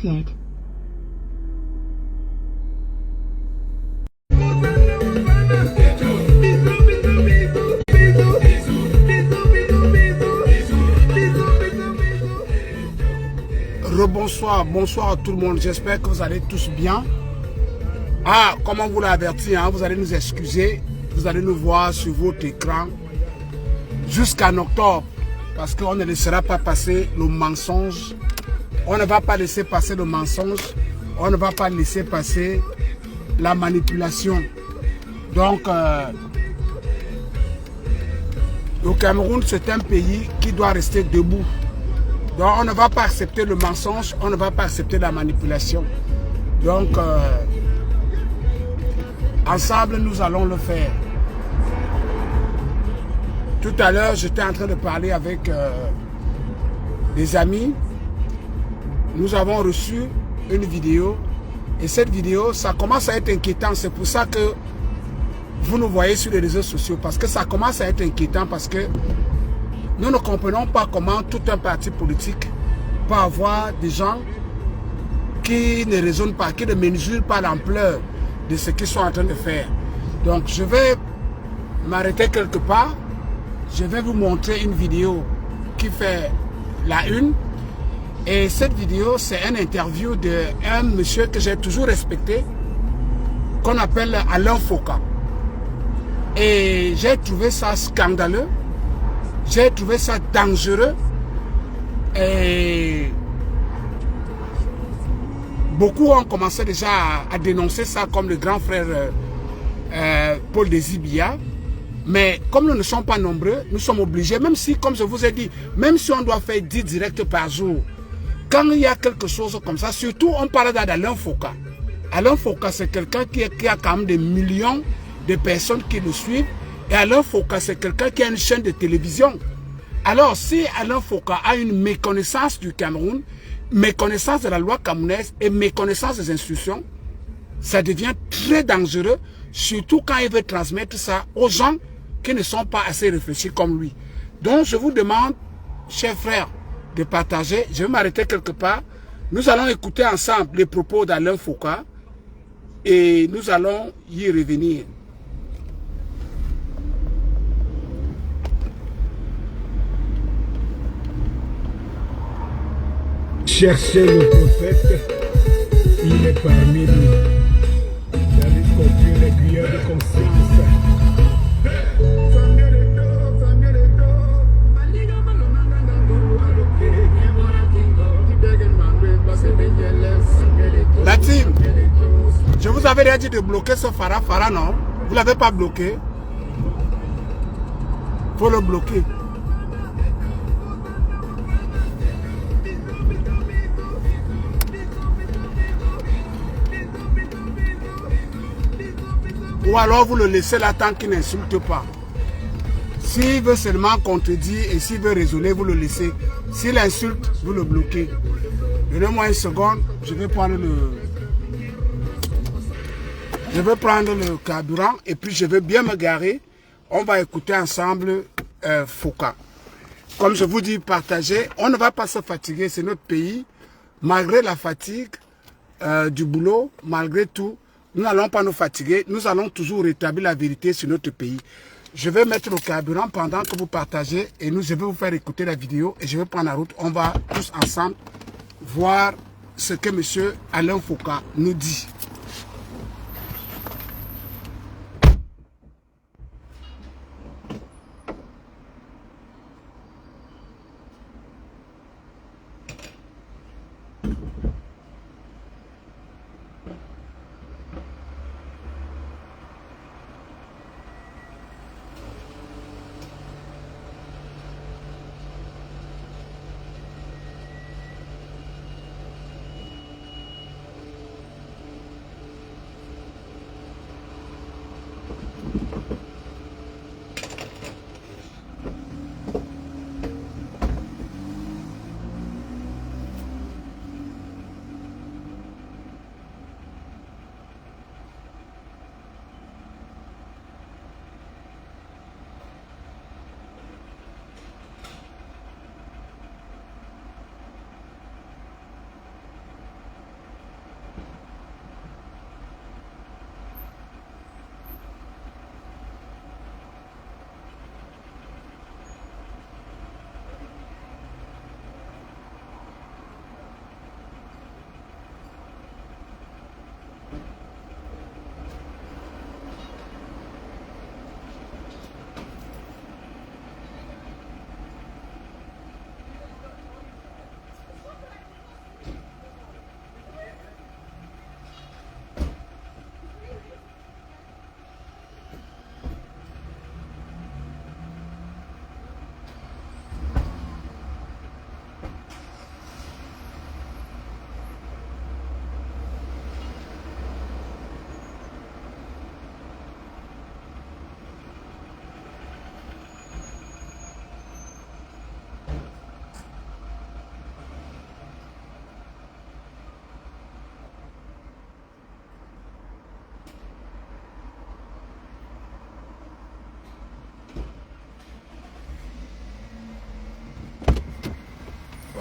associate. Rebonsoir, bonsoir à tout le monde, j'espère que vous allez tous bien. Ah, comme on vous l'a averti, hein, vous allez nous excuser, vous allez nous voir sur votre écran jusqu'en octobre, parce qu'on ne laissera pas passer le mensonge, on ne va pas laisser passer le mensonge, on ne va pas laisser passer la manipulation. Donc, le Cameroun, c'est un pays qui doit rester debout. Donc, on ne va pas accepter le mensonge, on ne va pas accepter la manipulation. Donc, ensemble, nous allons le faire. Tout à l'heure, j'étais en train de parler avec des amis. Nous avons reçu une vidéo. Et cette vidéo, ça commence à être inquiétant. C'est pour ça que vous nous voyez sur les réseaux sociaux. Parce que ça commence à être inquiétant. Parce que nous ne comprenons pas comment tout un parti politique peut avoir des gens qui ne raisonnent pas, qui ne mesurent pas l'ampleur de ce qu'ils sont en train de faire. Donc je vais m'arrêter quelque part. Je vais vous montrer une vidéo qui fait la une. Et cette vidéo, c'est une interview d'un monsieur que j'ai toujours respecté, qu'on appelle Alain Foka. Et j'ai trouvé ça scandaleux. J'ai trouvé ça dangereux et beaucoup ont commencé déjà à dénoncer ça comme le grand frère Paul Désibia. Mais comme nous ne sommes pas nombreux, nous sommes obligés, même si, comme je vous ai dit, même si on doit faire 10 directs par jour, quand il y a quelque chose comme ça, surtout on parle d'Alain Foka. Alain Foka, c'est quelqu'un qui a quand même des millions de personnes qui le suivent. Et Alain Foka, c'est quelqu'un qui a une chaîne de télévision. Alors, si Alain Foka a une méconnaissance du Cameroun, méconnaissance de la loi camerounaise et méconnaissance des institutions, ça devient très dangereux, surtout quand il veut transmettre ça aux gens qui ne sont pas assez réfléchis comme lui. Donc, je vous demande, chers frères, de partager. Je vais m'arrêter quelque part. Nous allons écouter ensemble les propos d'Alain Foka et nous allons y revenir. Cherchez le prophète, il est parmi nous. J'avais compris les cuillères de conscience. La team, je vous avais déjà dit de bloquer ce Farah, non? Vous ne l'avez pas bloqué. Il faut le bloquer. Ou alors vous le laissez là tant qu'il n'insulte pas. S'il veut seulement contredire et s'il veut raisonner, vous le laissez. S'il insulte, vous le bloquez. Donnez-moi une seconde, je vais prendre le carburant et puis je vais bien me garer. On va écouter ensemble Foka. Comme je vous dis, partagez. On ne va pas se fatiguer, c'est notre pays. Malgré la fatigue du boulot, malgré tout, nous n'allons pas nous fatiguer. Nous allons toujours rétablir la vérité sur notre pays. Je vais mettre le carburant pendant que vous partagez et je vais vous faire écouter la vidéo et je vais prendre la route. On va tous ensemble voir ce que M. Alain Foka nous dit.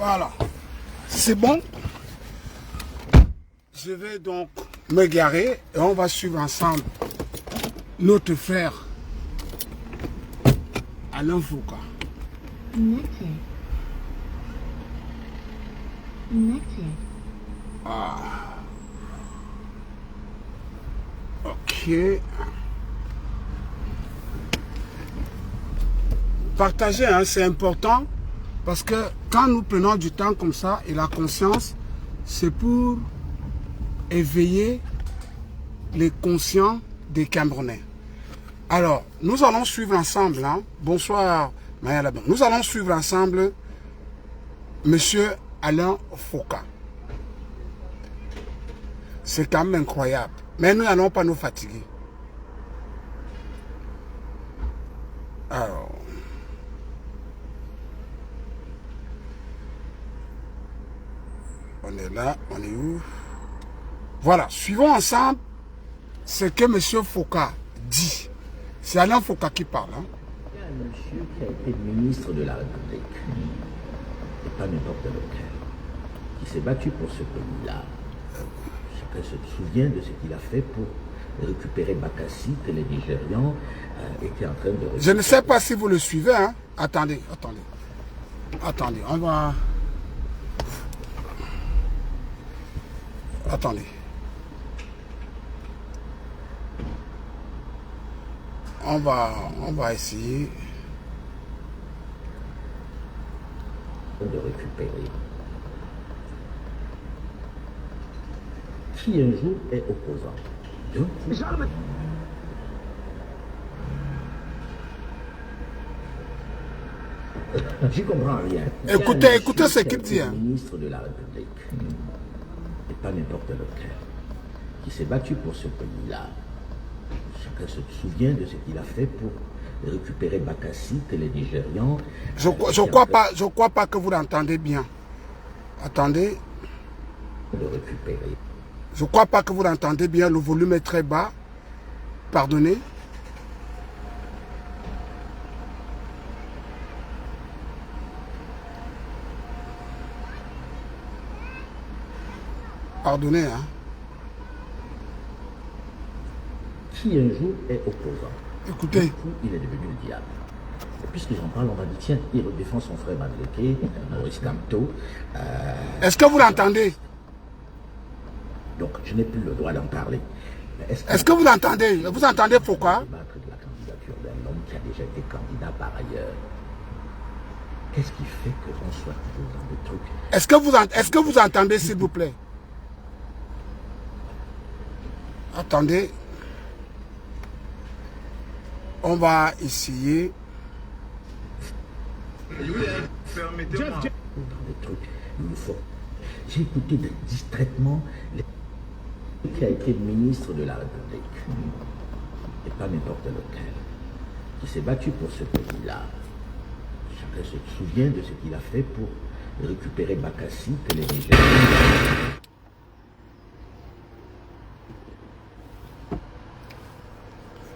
Voilà. C'est bon. Je vais donc me garer et on va suivre ensemble notre frère Alain Foucault. Ah. Ok. Partager, hein, c'est important parce que quand nous prenons du temps comme ça et la conscience, c'est pour éveiller les conscients des Camerounais. Alors, nous allons suivre ensemble, hein. Bonsoir Maya Laban. Nous allons suivre ensemble Monsieur Alain Foucault. C'est quand même incroyable. Mais nous n'allons pas nous fatiguer. Alors. On est là, on est où? Voilà, suivons ensemble ce que M. Foucault dit. C'est Alain Foucault qui parle. Hein. Il y a un monsieur qui a été ministre de la République, et pas n'importe lequel, qui s'est battu pour ce pays-là. Chacun se souvient de ce qu'il a fait pour récupérer Bakassi, que les Nigérians étaient en train de récupérer. Je ne sais pas si vous le suivez. Hein. Attendez. Attendez, on va... Attendez. On va essayer de récupérer. Qui un jour est opposant. J'y comprends rien. Écoutez ce qu'il dit. Hein. Ministre de la République, et pas n'importe lequel, qui s'est battu pour ce pays-là. Chacun se souvient de ce qu'il a fait pour récupérer Bakassi, que les Nigérians... Je crois pas que vous l'entendez bien. Attendez. De récupérer. Je crois pas que vous l'entendez bien. Le volume est très bas. Pardonnez. Pardonnez, hein. Qui un jour est opposant. Écoutez. Du coup, il est devenu le diable. Et puisque j'en parle, on va dire, tiens, il défend son frère Madeleké, Maurice Kamto. Est-ce que vous l'entendez? Donc, je n'ai plus le droit d'en parler. Est-ce que vous l'entendez? Vous entendez pourquoi? Débattre de la candidature d'un homme qui a déjà été candidat par ailleurs. Qu'est-ce qui fait que l'on soit toujours dans des trucs? Est-ce que vous entendez, s'il vous plaît? Attendez. On va essayer. Dans des trucs, il nous faut. J'ai écouté distraitement qui a été ministre de la République, et pas n'importe lequel, qui s'est battu pour ce pays-là. Chacun se souvient de ce qu'il a fait pour récupérer Bakassi, que les Nigériens...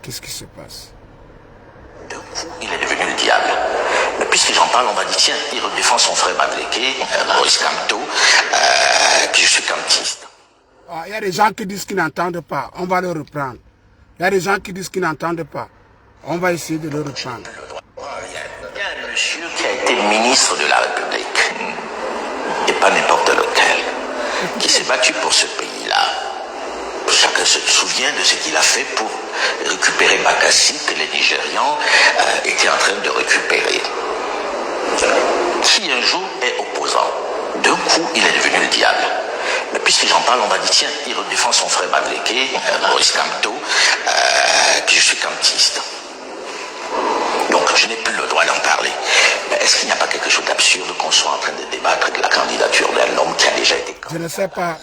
Qu'est-ce qui se passe? D'un coup, il est devenu le diable. Mais puisque j'en parle, on va dire, tiens, il défend son frère Madeleké, Maurice Kamto, que je suis kamtiste. Il y a des gens qui disent qu'ils n'entendent pas. On va le reprendre. Il y a des gens qui disent qu'ils n'entendent pas. On va essayer de le reprendre. Il y a un monsieur qui a été ministre de la République, et pas n'importe lequel, qui s'est battu pour ce pays-là. Chacun se souvient de ce qu'il a fait pour récupérer Bakassi, que les Nigérians étaient en train de récupérer. Qui un jour est opposant. D'un coup, il est devenu le diable. Mais puisque j'en parle, on va dire, tiens, il défend son frère Madeleké, Maurice Kamto, que je suis kamtiste. Donc, je n'ai plus le droit d'en parler. Mais est-ce qu'il n'y a pas quelque chose d'absurde qu'on soit en train de débattre de la candidature d'un homme qui a déjà été candidat? Je ne sais pas.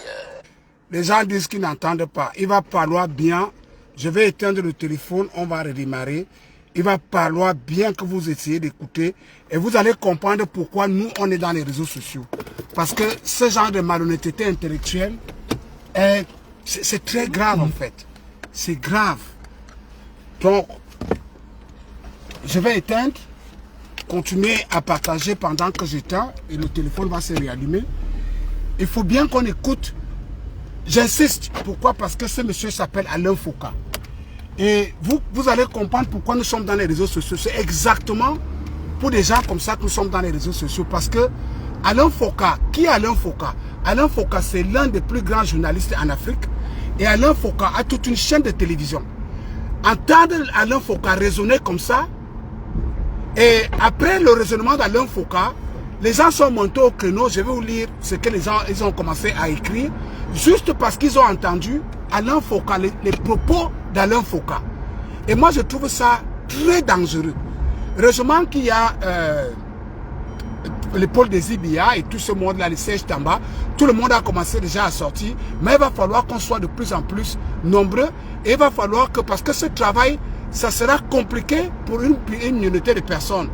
Les gens disent qu'ils n'entendent pas. Il va falloir bien, je vais éteindre le téléphone, on va redémarrer. Il va falloir bien que vous essayez d'écouter et vous allez comprendre pourquoi nous, on est dans les réseaux sociaux. Parce que ce genre de malhonnêteté intellectuelle, c'est très grave en fait. C'est grave. Donc, je vais éteindre. continuer à partager pendant que j'éteins et le téléphone va se réallumer. Il faut bien qu'on écoute. J'insiste. Pourquoi? Parce que ce monsieur s'appelle Alain Foka. Et vous allez comprendre pourquoi nous sommes dans les réseaux sociaux. C'est exactement pour des gens comme ça que nous sommes dans les réseaux sociaux. Parce que Alain Foka, qui est Alain Foka? Alain Foka, c'est l'un des plus grands journalistes en Afrique. Et Alain Foka a toute une chaîne de télévision. Entendre Alain Foka raisonner comme ça, et après le raisonnement d'Alain Foka, les gens sont montés au créneau. Je vais vous lire ce que les gens ils ont commencé à écrire, juste parce qu'ils ont entendu Alain Foka, les propos d'Alain Foka. Et moi, je trouve ça très dangereux. Heureusement qu'il y a le pôle des IBA et tout ce monde-là, les sièges Tamba, tout le monde a commencé déjà à sortir, mais il va falloir qu'on soit de plus en plus nombreux et il va falloir que, parce que ce travail, ça sera compliqué pour une minorité de personnes.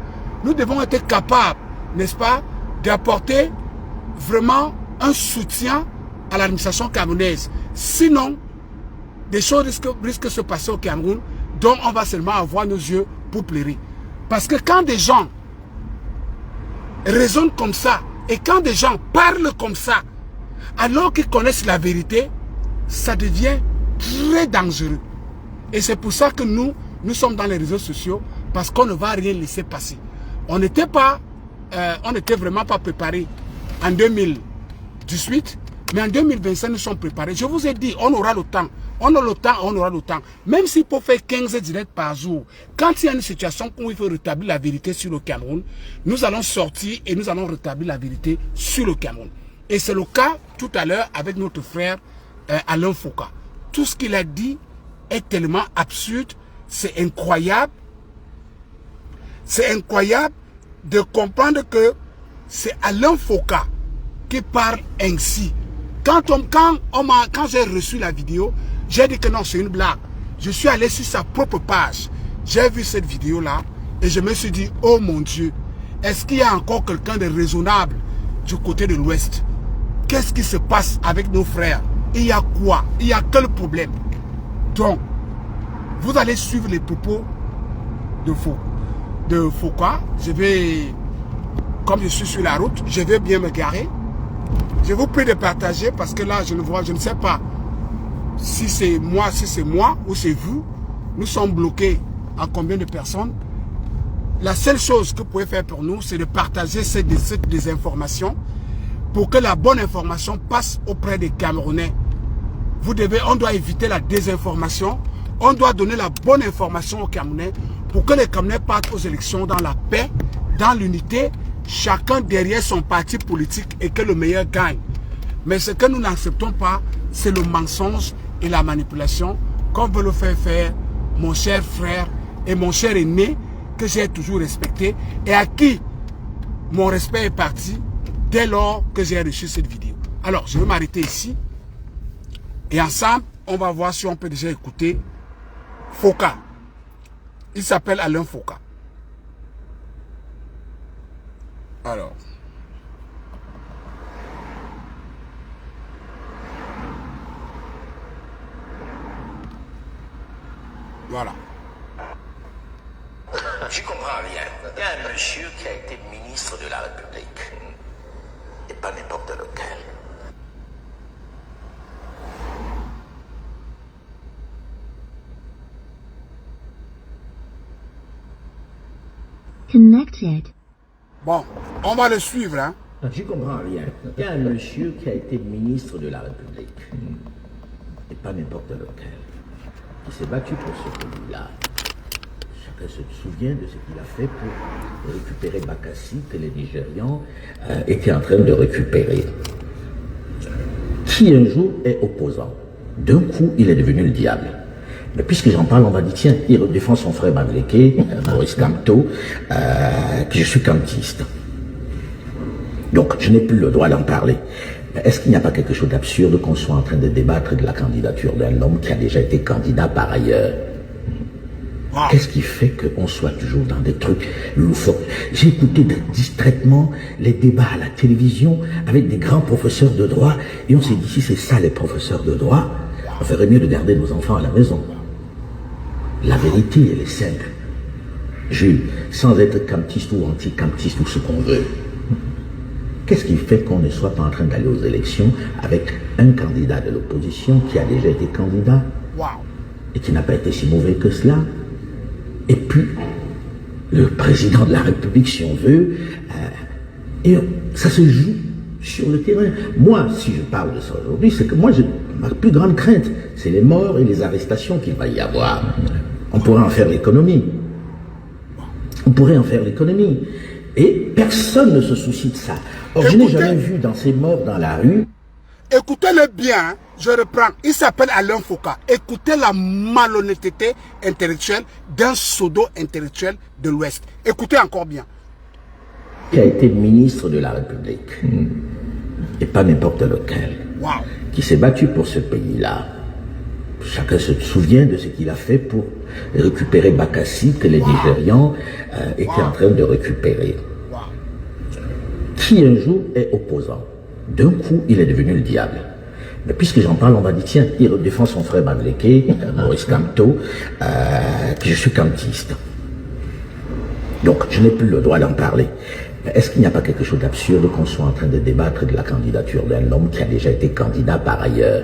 Nous devons être capables, n'est-ce pas, d'apporter vraiment un soutien à l'administration camerounaise. Sinon, des choses risquent de se passer au Cameroun, dont on va seulement avoir nos yeux pour pleurer. Parce que quand des gens raisonnent comme ça, et quand des gens parlent comme ça, alors qu'ils connaissent la vérité, ça devient très dangereux. Et c'est pour ça que nous sommes dans les réseaux sociaux, parce qu'on ne va rien laisser passer. On n'était vraiment pas préparés en 2018, mais en 2025, nous sommes préparés. Je vous ai dit, on aura le temps. On a le temps, on aura le temps. Même s'il faut faire 15 directs par jour, quand il y a une situation où il faut rétablir la vérité sur le Cameroun, nous allons sortir et nous allons rétablir la vérité sur le Cameroun. Et c'est le cas tout à l'heure avec notre frère Alain Foka. Tout ce qu'il a dit est tellement absurde, c'est incroyable. C'est incroyable de comprendre que c'est Alain Foka qui parle ainsi. Quand j'ai reçu la vidéo, j'ai dit que non, c'est une blague. Je suis allé sur sa propre page. J'ai vu cette vidéo-là et je me suis dit, oh mon Dieu, est-ce qu'il y a encore quelqu'un de raisonnable du côté de l'Ouest? Qu'est-ce qui se passe avec nos frères? Il y a quoi? Il y a quel problème? Donc, vous allez suivre les propos de Foka. Je vais, comme je suis sur la route, je vais bien me garer. Je vous prie de partager parce que là, je ne sais pas si c'est moi ou c'est vous. Nous sommes bloqués à combien de personnes? La seule chose que vous pouvez faire pour nous, c'est de partager cette désinformation pour que la bonne information passe auprès des Camerounais. On doit éviter la désinformation. On doit donner la bonne information aux Camerounais pour que les Camerounais partent aux élections dans la paix, dans l'unité, chacun derrière son parti politique et que le meilleur gagne. Mais ce que nous n'acceptons pas, c'est le mensonge et la manipulation, comme veut le faire mon cher frère et mon cher aîné, que j'ai toujours respecté et à qui mon respect est parti dès lors que j'ai reçu cette vidéo. Alors, je vais m'arrêter ici et ensemble, on va voir si on peut déjà écouter Foka. Il s'appelle Alain Foka. Alors. Voilà. Je comprends rien. Il y a un monsieur qui a été ministre de la République. Et pas n'importe lequel. Connected. Bon, on va le suivre, hein. Je comprends rien. Il y a un monsieur qui a été ministre de la République. Et pas n'importe lequel. Qui s'est battu pour ce pays-là. Chacun se souvient de ce qu'il a fait pour récupérer Bakassi, que les Nigérians étaient en train de récupérer. Qui un jour est opposant. D'un coup, il est devenu le diable. Mais puisque j'en parle, on va dire, tiens, il défend son frère Mableke, Maurice Kamto, que je suis kantiste. Donc, je n'ai plus le droit d'en parler. Est-ce qu'il n'y a pas quelque chose d'absurde qu'on soit en train de débattre de la candidature d'un homme qui a déjà été candidat par ailleurs? Qu'est-ce qui fait qu'on soit toujours dans des trucs loufoques? J'ai écouté distraitement les débats à la télévision avec des grands professeurs de droit et on s'est dit, si c'est ça les professeurs de droit, on ferait mieux de garder nos enfants à la maison. La vérité, elle est simple. Jules, sans être camptiste ou anti-camptiste ou ce qu'on veut, qu'est-ce qui fait qu'on ne soit pas en train d'aller aux élections avec un candidat de l'opposition qui a déjà été candidat et qui n'a pas été si mauvais que cela? Et puis, le président de la République, si on veut, et ça se joue sur le terrain. Moi, si je parle de ça aujourd'hui, c'est que moi, ma plus grande crainte, c'est les morts et les arrestations qu'il va y avoir. On pourrait en faire l'économie. On pourrait en faire l'économie. Et personne ne se soucie de ça. Or, je n'ai jamais vu dans ces morts dans la rue. Écoutez-le bien, je reprends. Il s'appelle Alain Foka. Écoutez la malhonnêteté intellectuelle d'un pseudo-intellectuel de l'Ouest. Écoutez encore bien. Qui a été ministre de la République, et pas n'importe lequel, qui s'est battu pour ce pays-là. Chacun se souvient de ce qu'il a fait pour récupérer Bakassi, que les Nigérians étaient en train de récupérer. Qui un jour est opposant. D'un coup, il est devenu le diable. Mais puisque j'en parle, on m'a dit, tiens, il défend son frère Bamileke, Maurice Kamto, que je suis camptiste. Donc, je n'ai plus le droit d'en parler. Est-ce qu'il n'y a pas quelque chose d'absurde qu'on soit en train de débattre de la candidature d'un homme qui a déjà été candidat par ailleurs?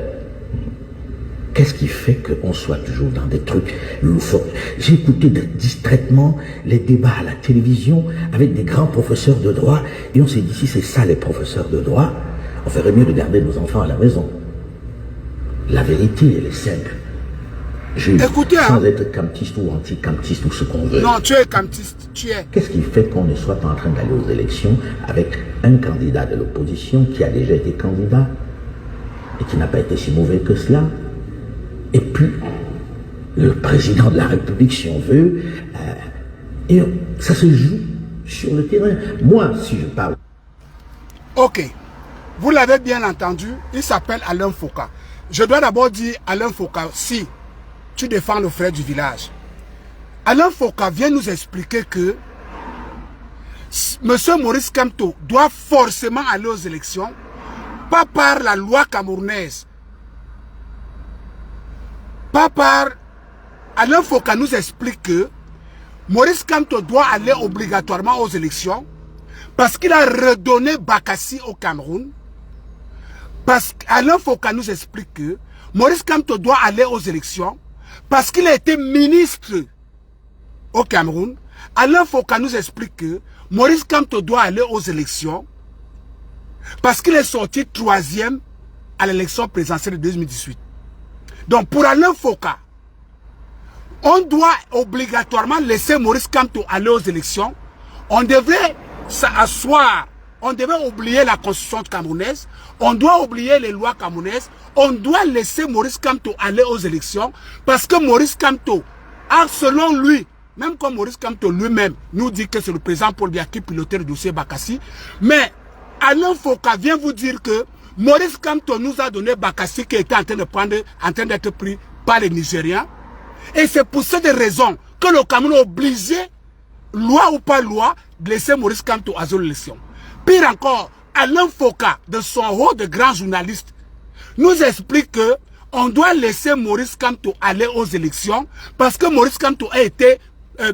Qu'est-ce qui fait qu'on soit toujours dans des trucs loufoques? J'ai écouté distraitement les débats à la télévision avec des grands professeurs de droit et on s'est dit, si c'est ça les professeurs de droit, on ferait mieux de garder nos enfants à la maison. La vérité, elle est simple. Écoutez, sans être camptiste ou anti-camptiste ou ce qu'on veut. Non, tu es camptiste, tu es. Qu'est-ce qui fait qu'on ne soit pas en train d'aller aux élections avec un candidat de l'opposition qui a déjà été candidat et qui n'a pas été si mauvais que cela? Et puis, le président de la République, si on veut, et ça se joue sur le terrain. Moi, si je parle... Ok, vous l'avez bien entendu, il s'appelle Alain Foka. Je dois d'abord dire, Alain Foka, si tu défends le frère du village. Alain Foka vient nous expliquer que M. Maurice Kamto doit forcément aller aux élections, pas par la loi camerounaise, pas par... Alain Foka nous explique que Maurice Kamto doit aller obligatoirement aux élections parce qu'il a redonné Bakassi au Cameroun. Parce qu'Alain Foka nous explique que Maurice Kamto doit aller aux élections parce qu'il a été ministre au Cameroun. Alain Foka nous explique que Maurice Kamto doit aller aux élections parce qu'il est sorti 3e à l'élection présidentielle de 2018. Donc pour Alain Foka, on doit obligatoirement laisser Maurice Kamto aller aux élections. On devrait s'asseoir, on devait oublier la constitution camerounaise, on doit oublier les lois camerounaises, on doit laisser Maurice Kamto aller aux élections parce que Maurice Kamto a, selon lui, même comme Maurice Kamto lui-même nous dit que c'est le président Paul Biya qui pilotait le dossier Bakassi, mais Alain Foka vient vous dire que Maurice Kamto nous a donné Bakassi qui était en train d'être pris par les Nigériens. Et c'est pour cette raison que le Cameroun est obligé, loi ou pas loi, de laisser Maurice Kamto à l'élection. Pire encore, Alain Foka, de son rôle de grand journaliste, nous explique que on doit laisser Maurice Kamto aller aux élections parce que Maurice Kamto a été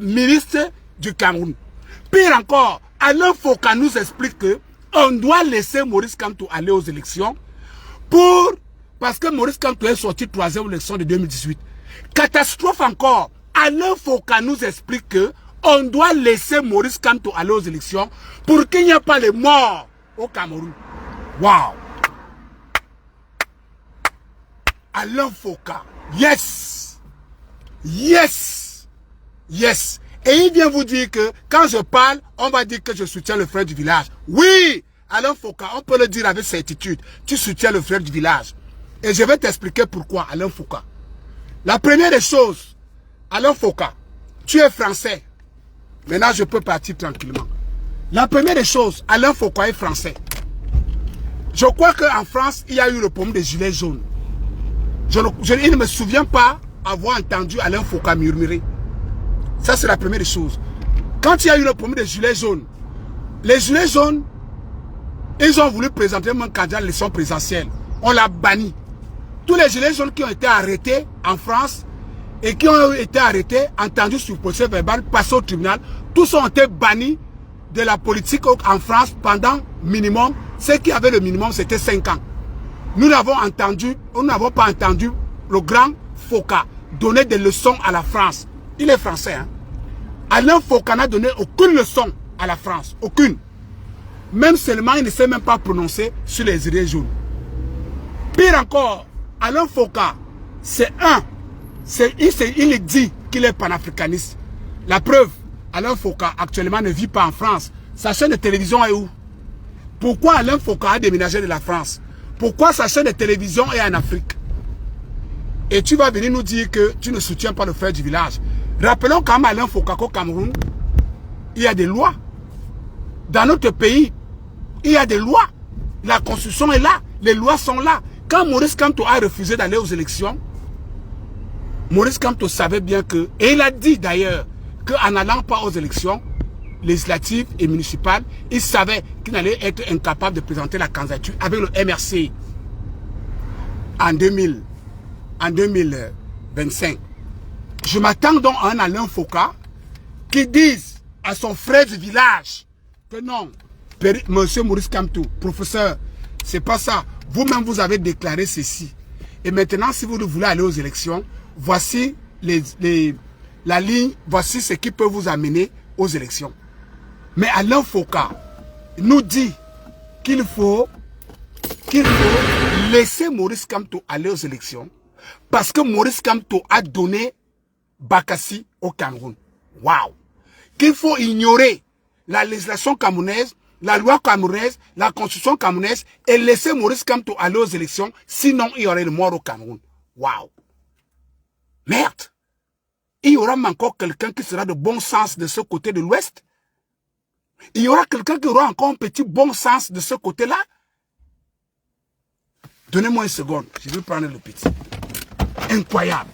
ministre du Cameroun. Pire encore, Alain Foka nous explique que on doit laisser Maurice Kamto aller aux élections parce que Maurice Kamto est sorti 3e élection de 2018. Catastrophe encore, Alain Foka nous explique que on doit laisser Maurice Kamto aller aux élections pour qu'il n'y ait pas les morts au Cameroun. Waouh! Alain Foka, yes! Yes! Yes! Et il vient vous dire que quand je parle, on va dire que je soutiens le frère du village. Oui! Alain Foka, on peut le dire avec certitude. Tu soutiens le frère du village. Et je vais t'expliquer pourquoi, Alain Foka. La première des choses, Alain Foka, tu es français. Maintenant, je peux partir tranquillement. La première des choses, Alain Foka est français. Je crois qu'en France, il y a eu le problème des gilets jaunes. Je ne me souviens pas avoir entendu Alain Foka murmurer. Ça, c'est la première des choses. Quand il y a eu le problème des gilets jaunes, les gilets jaunes, ils ont voulu présenter un candidat à l'élection présidentielle. On l'a banni. Tous les gilets jaunes qui ont été arrêtés en France, et qui ont été arrêtés, entendus sur procès verbal, passés au tribunal, tous ont été bannis de la politique en France pendant minimum, ceux qui avaient le minimum, c'était 5 ans. Nous n'avons pas entendu le grand Foka donner des leçons à la France. Il est français, hein. Alain Foka n'a donné aucune leçon à la France, aucune. Même seulement, il ne s'est même pas prononcé sur les gilets jaunes. Pire encore, Alain Foka, il dit qu'il est panafricaniste. La preuve, Alain Foka actuellement ne vit pas en France. Sa chaîne de télévision est où? Pourquoi Alain Foka a déménagé de la France? Pourquoi sa chaîne de télévision est en Afrique? Et tu vas venir nous dire que tu ne soutiens pas le frère du village. Rappelons quand même Alain Foka qu'au Cameroun, il y a des lois. Dans notre pays, il y a des lois. La constitution est là. Les lois sont là. Quand Maurice Kamto a refusé d'aller aux élections, Maurice Kamto savait bien que, et il a dit d'ailleurs, qu'en n'allant pas aux élections législatives et municipales, il savait qu'il allait être incapable de présenter la candidature avec le MRC en 2025. Je m'attends donc à un Alain Foka qui dise à son frère du village que non, monsieur Maurice Kamto, professeur, c'est pas ça. Vous-même, vous avez déclaré ceci. Et maintenant, si vous voulez aller aux élections, voici la ligne, voici ce qui peut vous amener aux élections. Mais Alain Foka nous dit qu'il faut laisser Maurice Kamto aller aux élections parce que Maurice Kamto a donné Bakassi au Cameroun. Waouh! Qu'il faut ignorer la législation camerounaise, la loi camerounaise, la constitution camerounaise et laisser Maurice Kamto aller aux élections, sinon il y aurait le mort au Cameroun. Waouh! Merde! Il y aura encore quelqu'un qui sera de bon sens de ce côté de l'Ouest? Il y aura quelqu'un qui aura encore un petit bon sens de ce côté-là? Donnez-moi une seconde, je vais prendre le petit. Incroyable!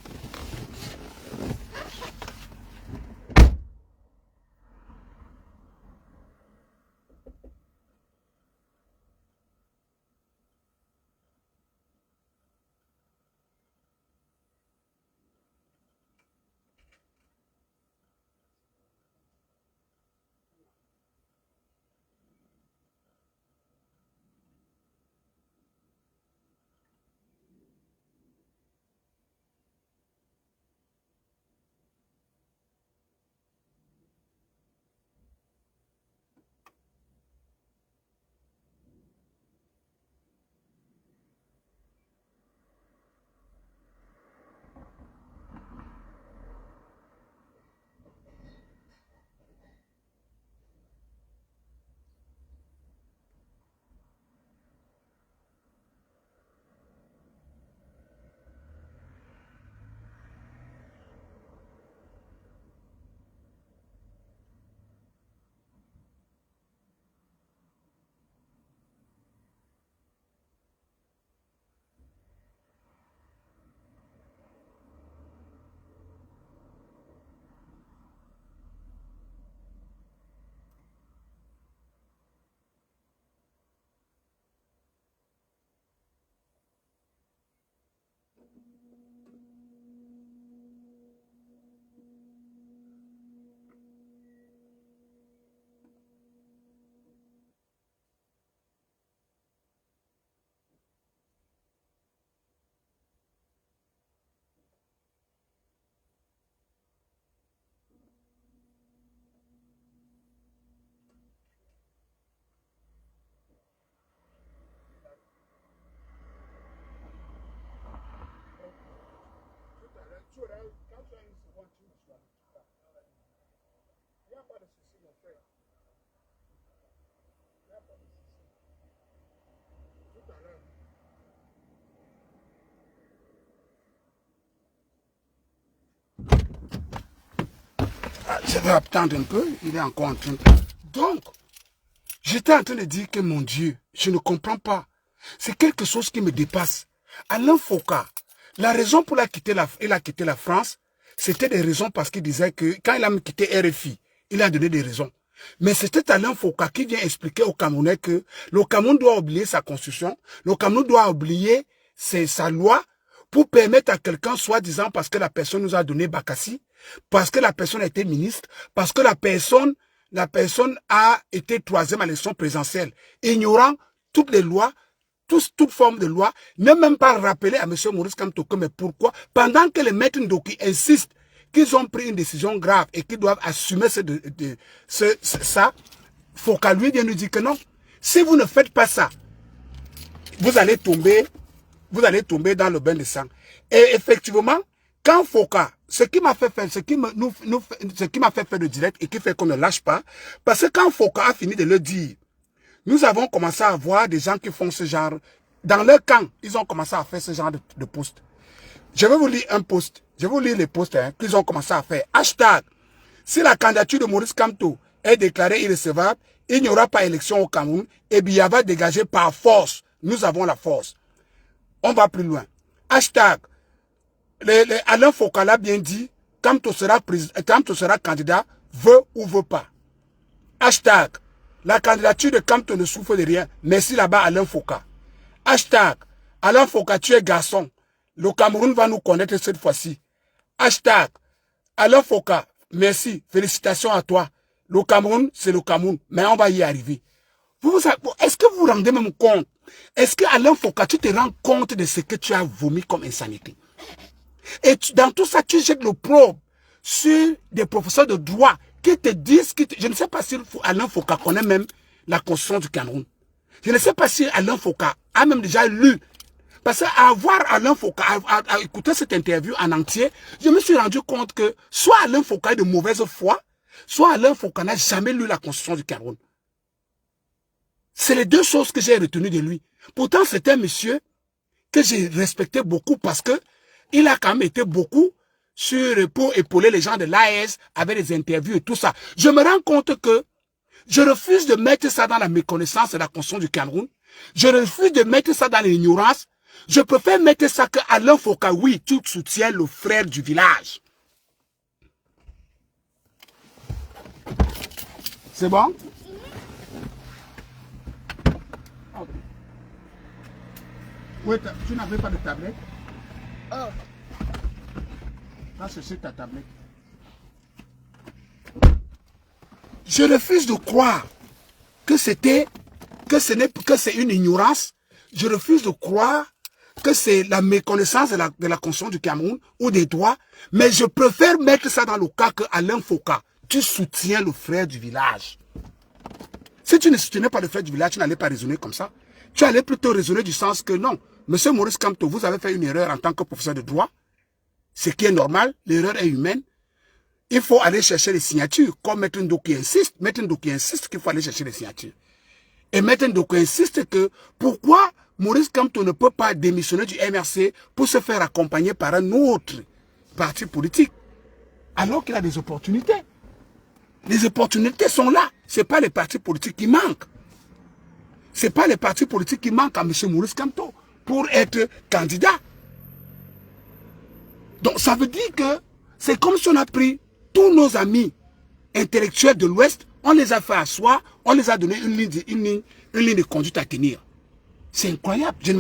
Je vais attendre un peu, il est encore en train de... Donc, j'étais en train de dire que mon Dieu, je ne comprends pas. C'est quelque chose qui me dépasse. Alain Foka, la raison pour laquelle il a quitté la France, c'était des raisons parce qu'il disait que quand il a quitté RFI, il a donné des raisons. Mais c'était Alain Foka qui vient expliquer aux Camerounais que le Cameroun doit oublier sa constitution, le Cameroun doit oublier sa loi pour permettre à quelqu'un, soi-disant parce que la personne nous a donné Bakassi, parce que la personne a été ministre, parce que la personne a été troisième à l'élection présidentielle, ignorant toutes les lois, toute forme de loi, ne même pas rappeler à M. Maurice Kamto que mais pourquoi, pendant que les maîtres Ndoki insistent qu'ils ont pris une décision grave et qu'ils doivent assumer ça, Foka lui vient nous dire que non, si vous ne faites pas ça, vous allez tomber dans le bain de sang. Et effectivement, quand Foka, ce qui m'a fait faire le direct et qui fait qu'on ne lâche pas, parce que quand Foka a fini de le dire, nous avons commencé à voir des gens qui font ce genre, dans leur camp, ils ont commencé à faire ce genre de post. Je vais vous lire un post, je vais vous lire les posts qu'ils ont commencé à faire. Hashtag, si la candidature de Maurice Kamto est déclarée irrecevable, il n'y aura pas élection au Cameroun et Biya va dégager par force. Nous avons la force. On va plus loin. Hashtag, Alain Foka l'a bien dit, Kamto sera candidat, veut ou veut pas. Hashtag, la candidature de Kamto ne souffre de rien. Merci là-bas Alain Foka. Hashtag, Alain Foka, tu es garçon. Le Cameroun va nous connaître cette fois-ci. Hashtag, Alain Foka, merci, félicitations à toi. Le Cameroun, c'est le Cameroun, mais on va y arriver. Est-ce que vous vous rendez même compte? Est-ce que Alain Foka, tu te rends compte de ce que tu as vomi comme insanité? Et dans tout ça, tu jettes le probe sur des professeurs de droit qui te disent, je ne sais pas si Alain Foka connaît même la constitution du Cameroun. Je ne sais pas si Alain Foka a même déjà lu. Parce qu'à voir Alain Foka, à écouter cette interview en entier, je me suis rendu compte que soit Alain Foka est de mauvaise foi, soit Alain Foka n'a jamais lu la constitution du Cameroun. C'est les deux choses que j'ai retenues de lui. Pourtant, c'est un monsieur que j'ai respecté beaucoup parce que il a quand même été beaucoup pour épauler les gens de l'AES avec des interviews et tout ça. Je me rends compte que je refuse de mettre ça dans la méconnaissance de la constitution du Cameroun. Je refuse de mettre ça dans l'ignorance. Je préfère mettre ça que Alain Foka, oui, tu soutiens le frère du village. C'est bon? Oui, tu n'avais pas de tablette? Oh. Va chercher ta tablette. Je refuse de croire que c'est une ignorance. Je refuse de croire que c'est la méconnaissance de la constitution du Cameroun ou des droits. Mais je préfère mettre ça dans le cas que Alain Foka, tu soutiens le frère du village. Si tu ne soutenais pas le frère du village, tu n'allais pas raisonner comme ça. Tu allais plutôt raisonner du sens que non, Monsieur Maurice Kamto, vous avez fait une erreur en tant que professeur de droit. Ce qui est normal, l'erreur est humaine. Il faut aller chercher les signatures, comme Maître Ndoki insiste. Maître Ndoki insiste qu'il faut aller chercher les signatures. Et Maître Ndoki insiste que pourquoi Maurice Kamto ne peut pas démissionner du MRC pour se faire accompagner par un autre parti politique, alors qu'il a des opportunités. Les opportunités sont là. Ce n'est pas les partis politiques qui manquent. Ce n'est pas les partis politiques qui manquent à M. Maurice Kamto pour être candidat. Donc ça veut dire que c'est comme si on a pris tous nos amis intellectuels de l'Ouest, on les a fait asseoir, on les a donné une ligne de conduite à tenir. C'est incroyable. Je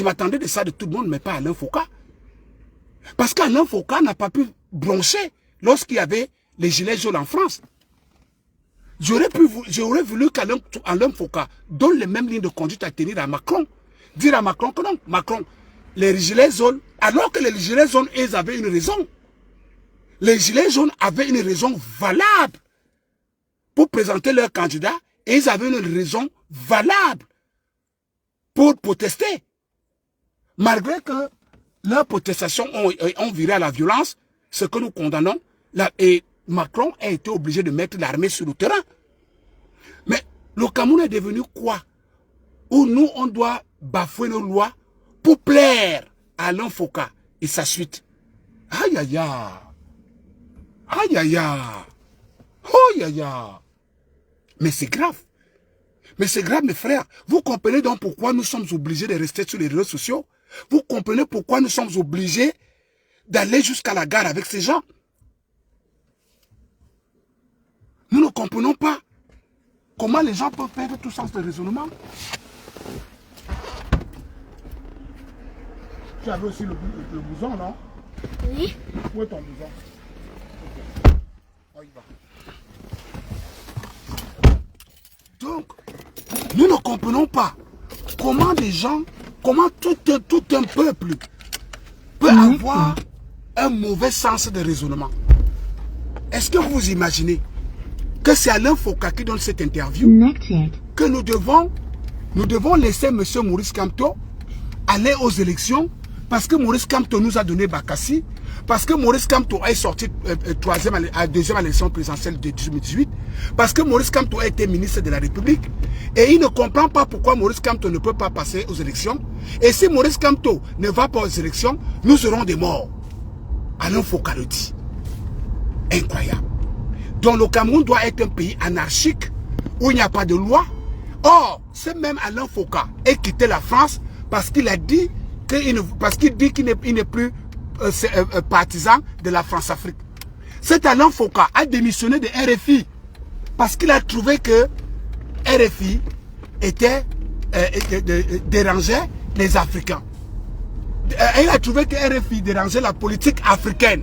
m'attendais de ça de tout le monde, mais pas Alain Foka. Parce qu'Alain Foka n'a pas pu broncher lorsqu'il y avait les gilets jaunes en France. J'aurais voulu qu'Alain Foka donne les mêmes lignes de conduite à tenir à Macron. Dire à Macron que non, Macron, les gilets jaunes, alors que les gilets jaunes, ils avaient une raison. Les gilets jaunes avaient une raison valable pour présenter leur candidat et ils avaient une raison valable pour protester. Malgré que leurs protestations ont viré à la violence, ce que nous condamnons, et Macron a été obligé de mettre l'armée sur le terrain. Mais le Cameroun est devenu quoi? Où nous, on doit bafouer nos lois pour plaire à Alain Foka et sa suite. Aïe aïe aïe. Aïe aïe aïe. Oh aïe aïe. Mais c'est grave. Mais c'est grave, mes frères. Vous comprenez donc pourquoi nous sommes obligés de rester sur les réseaux sociaux? Vous comprenez pourquoi nous sommes obligés d'aller jusqu'à la gare avec ces gens? Nous ne comprenons pas comment les gens peuvent perdre tout sens de raisonnement. Tu avais aussi le blouson, non? Oui. Où est ton blouson? On y va. Donc, nous ne comprenons pas comment des gens, comment tout un peuple peut avoir un mauvais sens de raisonnement. Est-ce que vous imaginez que c'est Alain Foka qui donne cette interview que nous devons laisser M. Maurice Kamto aller aux élections parce que Maurice Kamto nous a donné Bakassi, parce que Maurice Kamto est sorti deuxième à l'élection présidentielle de 2018, parce que Maurice Kamto a été ministre de la République et il ne comprend pas pourquoi Maurice Kamto ne peut pas passer aux élections. Et si Maurice Kamto ne va pas aux élections, nous serons des morts. Alain Foka le dit. Incroyable. Donc le Cameroun doit être un pays anarchique où il n'y a pas de loi. Or, c'est même Alain Foka qui a quitté la France parce qu'il a dit qu'il n'est plus partisan de la France-Afrique. Cet Alain Foka a démissionné de RFI parce qu'il a trouvé que RFI dérangeait les Africains. Il a trouvé que RFI dérangeait la politique africaine.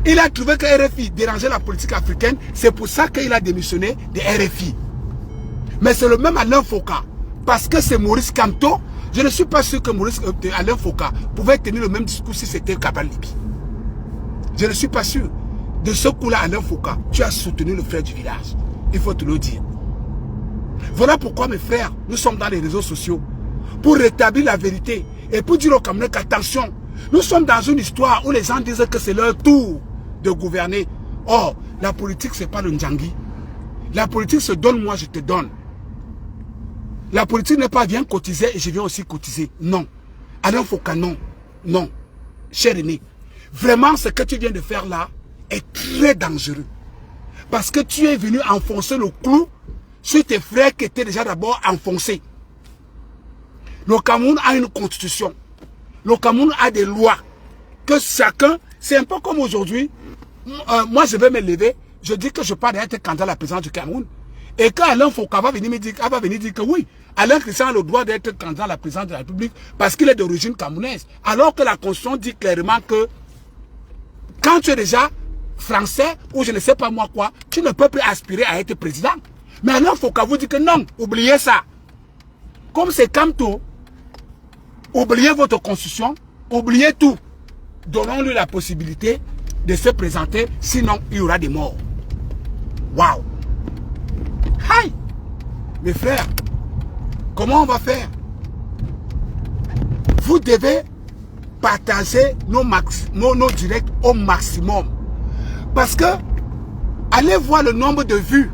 Il a trouvé que RFI dérangeait la politique africaine. C'est pour ça qu'il a démissionné de RFI. Mais c'est le même Alain Foka. Parce que c'est Maurice Kamto. Je ne suis pas sûr que Alain Foka pouvait tenir le même discours si c'était Cabral Libye. Je ne suis pas sûr. De ce coup-là, Alain Foka, tu as soutenu le frère du village. Il faut te le dire. Voilà pourquoi, mes frères, nous sommes dans les réseaux sociaux. Pour rétablir la vérité. Et pour dire aux Camerounais qu'attention, nous sommes dans une histoire où les gens disent que c'est leur tour de gouverner. Or, la politique, ce n'est pas le Ndjangui. La politique se donne, moi je te donne. La politique n'est pas viens cotiser et je viens aussi cotiser. Non. Alain Foka, non. Non. Cher aîné, vraiment ce que tu viens de faire là est très dangereux. Parce que tu es venu enfoncer le clou sur tes frères qui étaient déjà d'abord enfoncés. Le Cameroun a une constitution. Le Cameroun a des lois. Que chacun, c'est un peu comme aujourd'hui. Moi, je vais me lever. Je dis que je pars d'être candidat à la présidence du Cameroun. Et quand Alain Foka va venir me dire, que oui, Alain Christian a le droit d'être candidat à la présidence de la République parce qu'il est d'origine camerounaise. Alors que la Constitution dit clairement que quand tu es déjà français ou je ne sais pas moi quoi, tu ne peux plus aspirer à être président. Mais Alain Foka vous dit que non, oubliez ça. Comme c'est Kamto, oubliez votre constitution, oubliez tout. Donnons-lui la possibilité de se présenter, sinon il y aura des morts. Waouh! Aïe! Mes frères, comment on va faire? Vous devez partager nos directs au maximum. Parce que, allez voir le nombre de vues,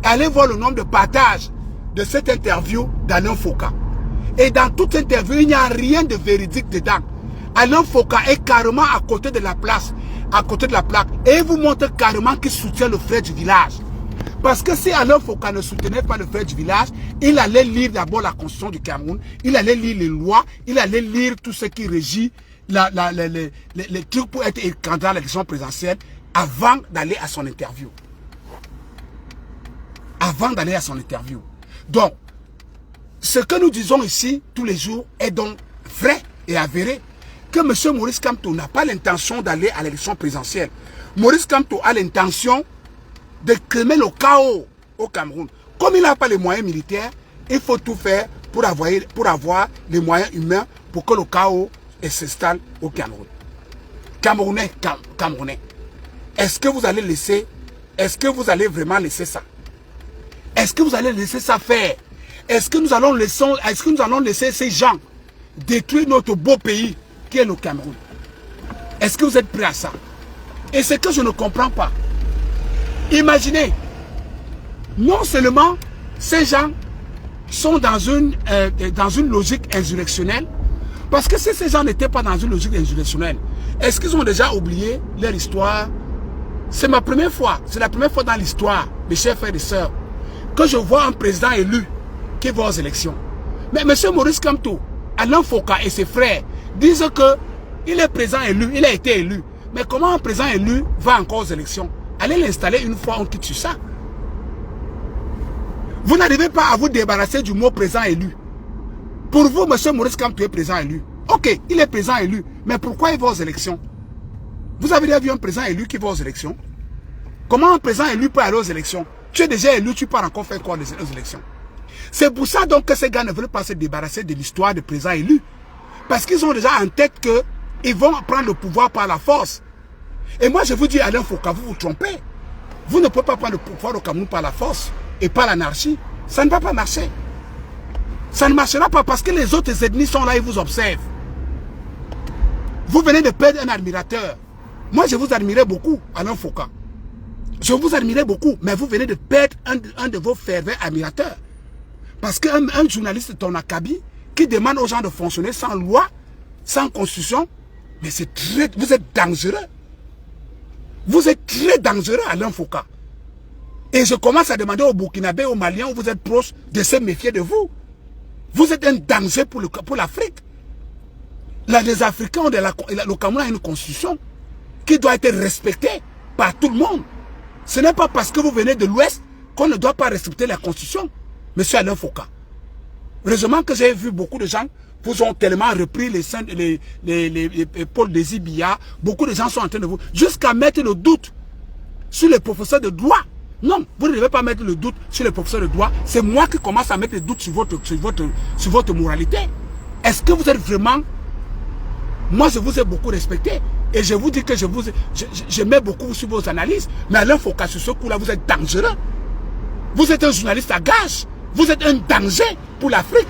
allez voir le nombre de partages de cette interview d'Alain Foka. Et dans toute interview, il n'y a rien de véridique dedans. Alain Foka est carrément à côté de la place, à côté de la plaque. Et il vous montre carrément qu'il soutient le frère du village. Parce que si Alain Foka ne soutenait pas le frère du village, il allait lire d'abord la constitution du Cameroun, il allait lire les lois, il allait lire tout ce qui régit les trucs pour être candidat à l'élection présidentielle avant d'aller à son interview. Avant d'aller à son interview. Donc, ce que nous disons ici tous les jours est donc vrai et avéré. Que M. Maurice Kamto n'a pas l'intention d'aller à l'élection présidentielle. Maurice Kamto a l'intention de créer le chaos au Cameroun. Comme il n'a pas les moyens militaires, il faut tout faire pour avoir les moyens humains pour que le chaos s'installe au Cameroun. Camerounais, est-ce que vous allez laisser, est-ce que vous allez vraiment laisser ça? Est-ce que vous allez laisser ça faire? Est-ce que nous allons laisser ces gens détruire notre beau pays qui est le Cameroun? Est-ce que vous êtes prêts à ça? Et ce que je ne comprends pas, imaginez, non seulement ces gens sont dans une logique insurrectionnelle, parce que si ces gens n'étaient pas dans une logique insurrectionnelle, est-ce qu'ils ont déjà oublié leur histoire? C'est ma première fois, c'est la première fois dans l'histoire, mes chers frères et sœurs, que je vois un président élu qui va aux élections. Mais M. Maurice Kamto, Alain Foka et ses frères disent qu'il est président élu, il a été élu. Mais comment un président élu va encore aux élections? Allez l'installer une fois, on quitte sur ça. Vous n'arrivez pas à vous débarrasser du mot président élu. Pour vous, M. Maurice Kamto est président élu. Ok, Ok, il est président élu, mais pourquoi il va aux élections? Vous avez déjà vu un président élu qui va aux élections? Comment un président élu peut aller aux élections? Tu es déjà élu, tu pars encore faire quoi aux élections? C'est pour ça donc que ces gars ne veulent pas se débarrasser de l'histoire de président élu. Parce qu'ils ont déjà en tête qu'ils vont prendre le pouvoir par la force. Et moi je vous dis, Alain Foka, vous vous trompez. Vous ne pouvez pas prendre le pouvoir au Cameroun par la force et par l'anarchie. Ça ne va pas marcher. Ça ne marchera pas parce que les autres ethnies sont là et vous observent. Vous venez de perdre un admirateur. Moi je vous admirais beaucoup, Alain Foka. Je vous admirais beaucoup, mais vous venez de perdre un de vos fervents admirateurs. Parce qu'un journaliste de ton acabit qui demande aux gens de fonctionner sans loi, sans constitution, mais c'est très... Vous êtes dangereux. Vous êtes très dangereux, Alain Foka. Et je commence à demander aux Burkinabés, aux Maliens, où vous êtes proches, de se méfier de vous. Vous êtes un danger pour l'Afrique. Les Africains ont le Cameroun a une constitution qui doit être respectée par tout le monde. Ce n'est pas parce que vous venez de l'Ouest qu'on ne doit pas respecter la constitution. Monsieur Alain Foka. Heureusement que j'ai vu beaucoup de gens vous ont tellement repris les Paul Désir Biya. Beaucoup de gens sont en train de vous... Jusqu'à mettre le doute sur les professeurs de droit. Non, vous ne devez pas mettre le doute sur les professeurs de droit. C'est moi qui commence à mettre le doute sur votre moralité. Est-ce que vous êtes vraiment... Moi, je vous ai beaucoup respecté. Et je vous dis que je mets beaucoup sur vos analyses. Mais Alain Foka, sur ce coup-là, vous êtes dangereux. Vous êtes un journaliste à gage. Vous êtes un danger pour l'Afrique.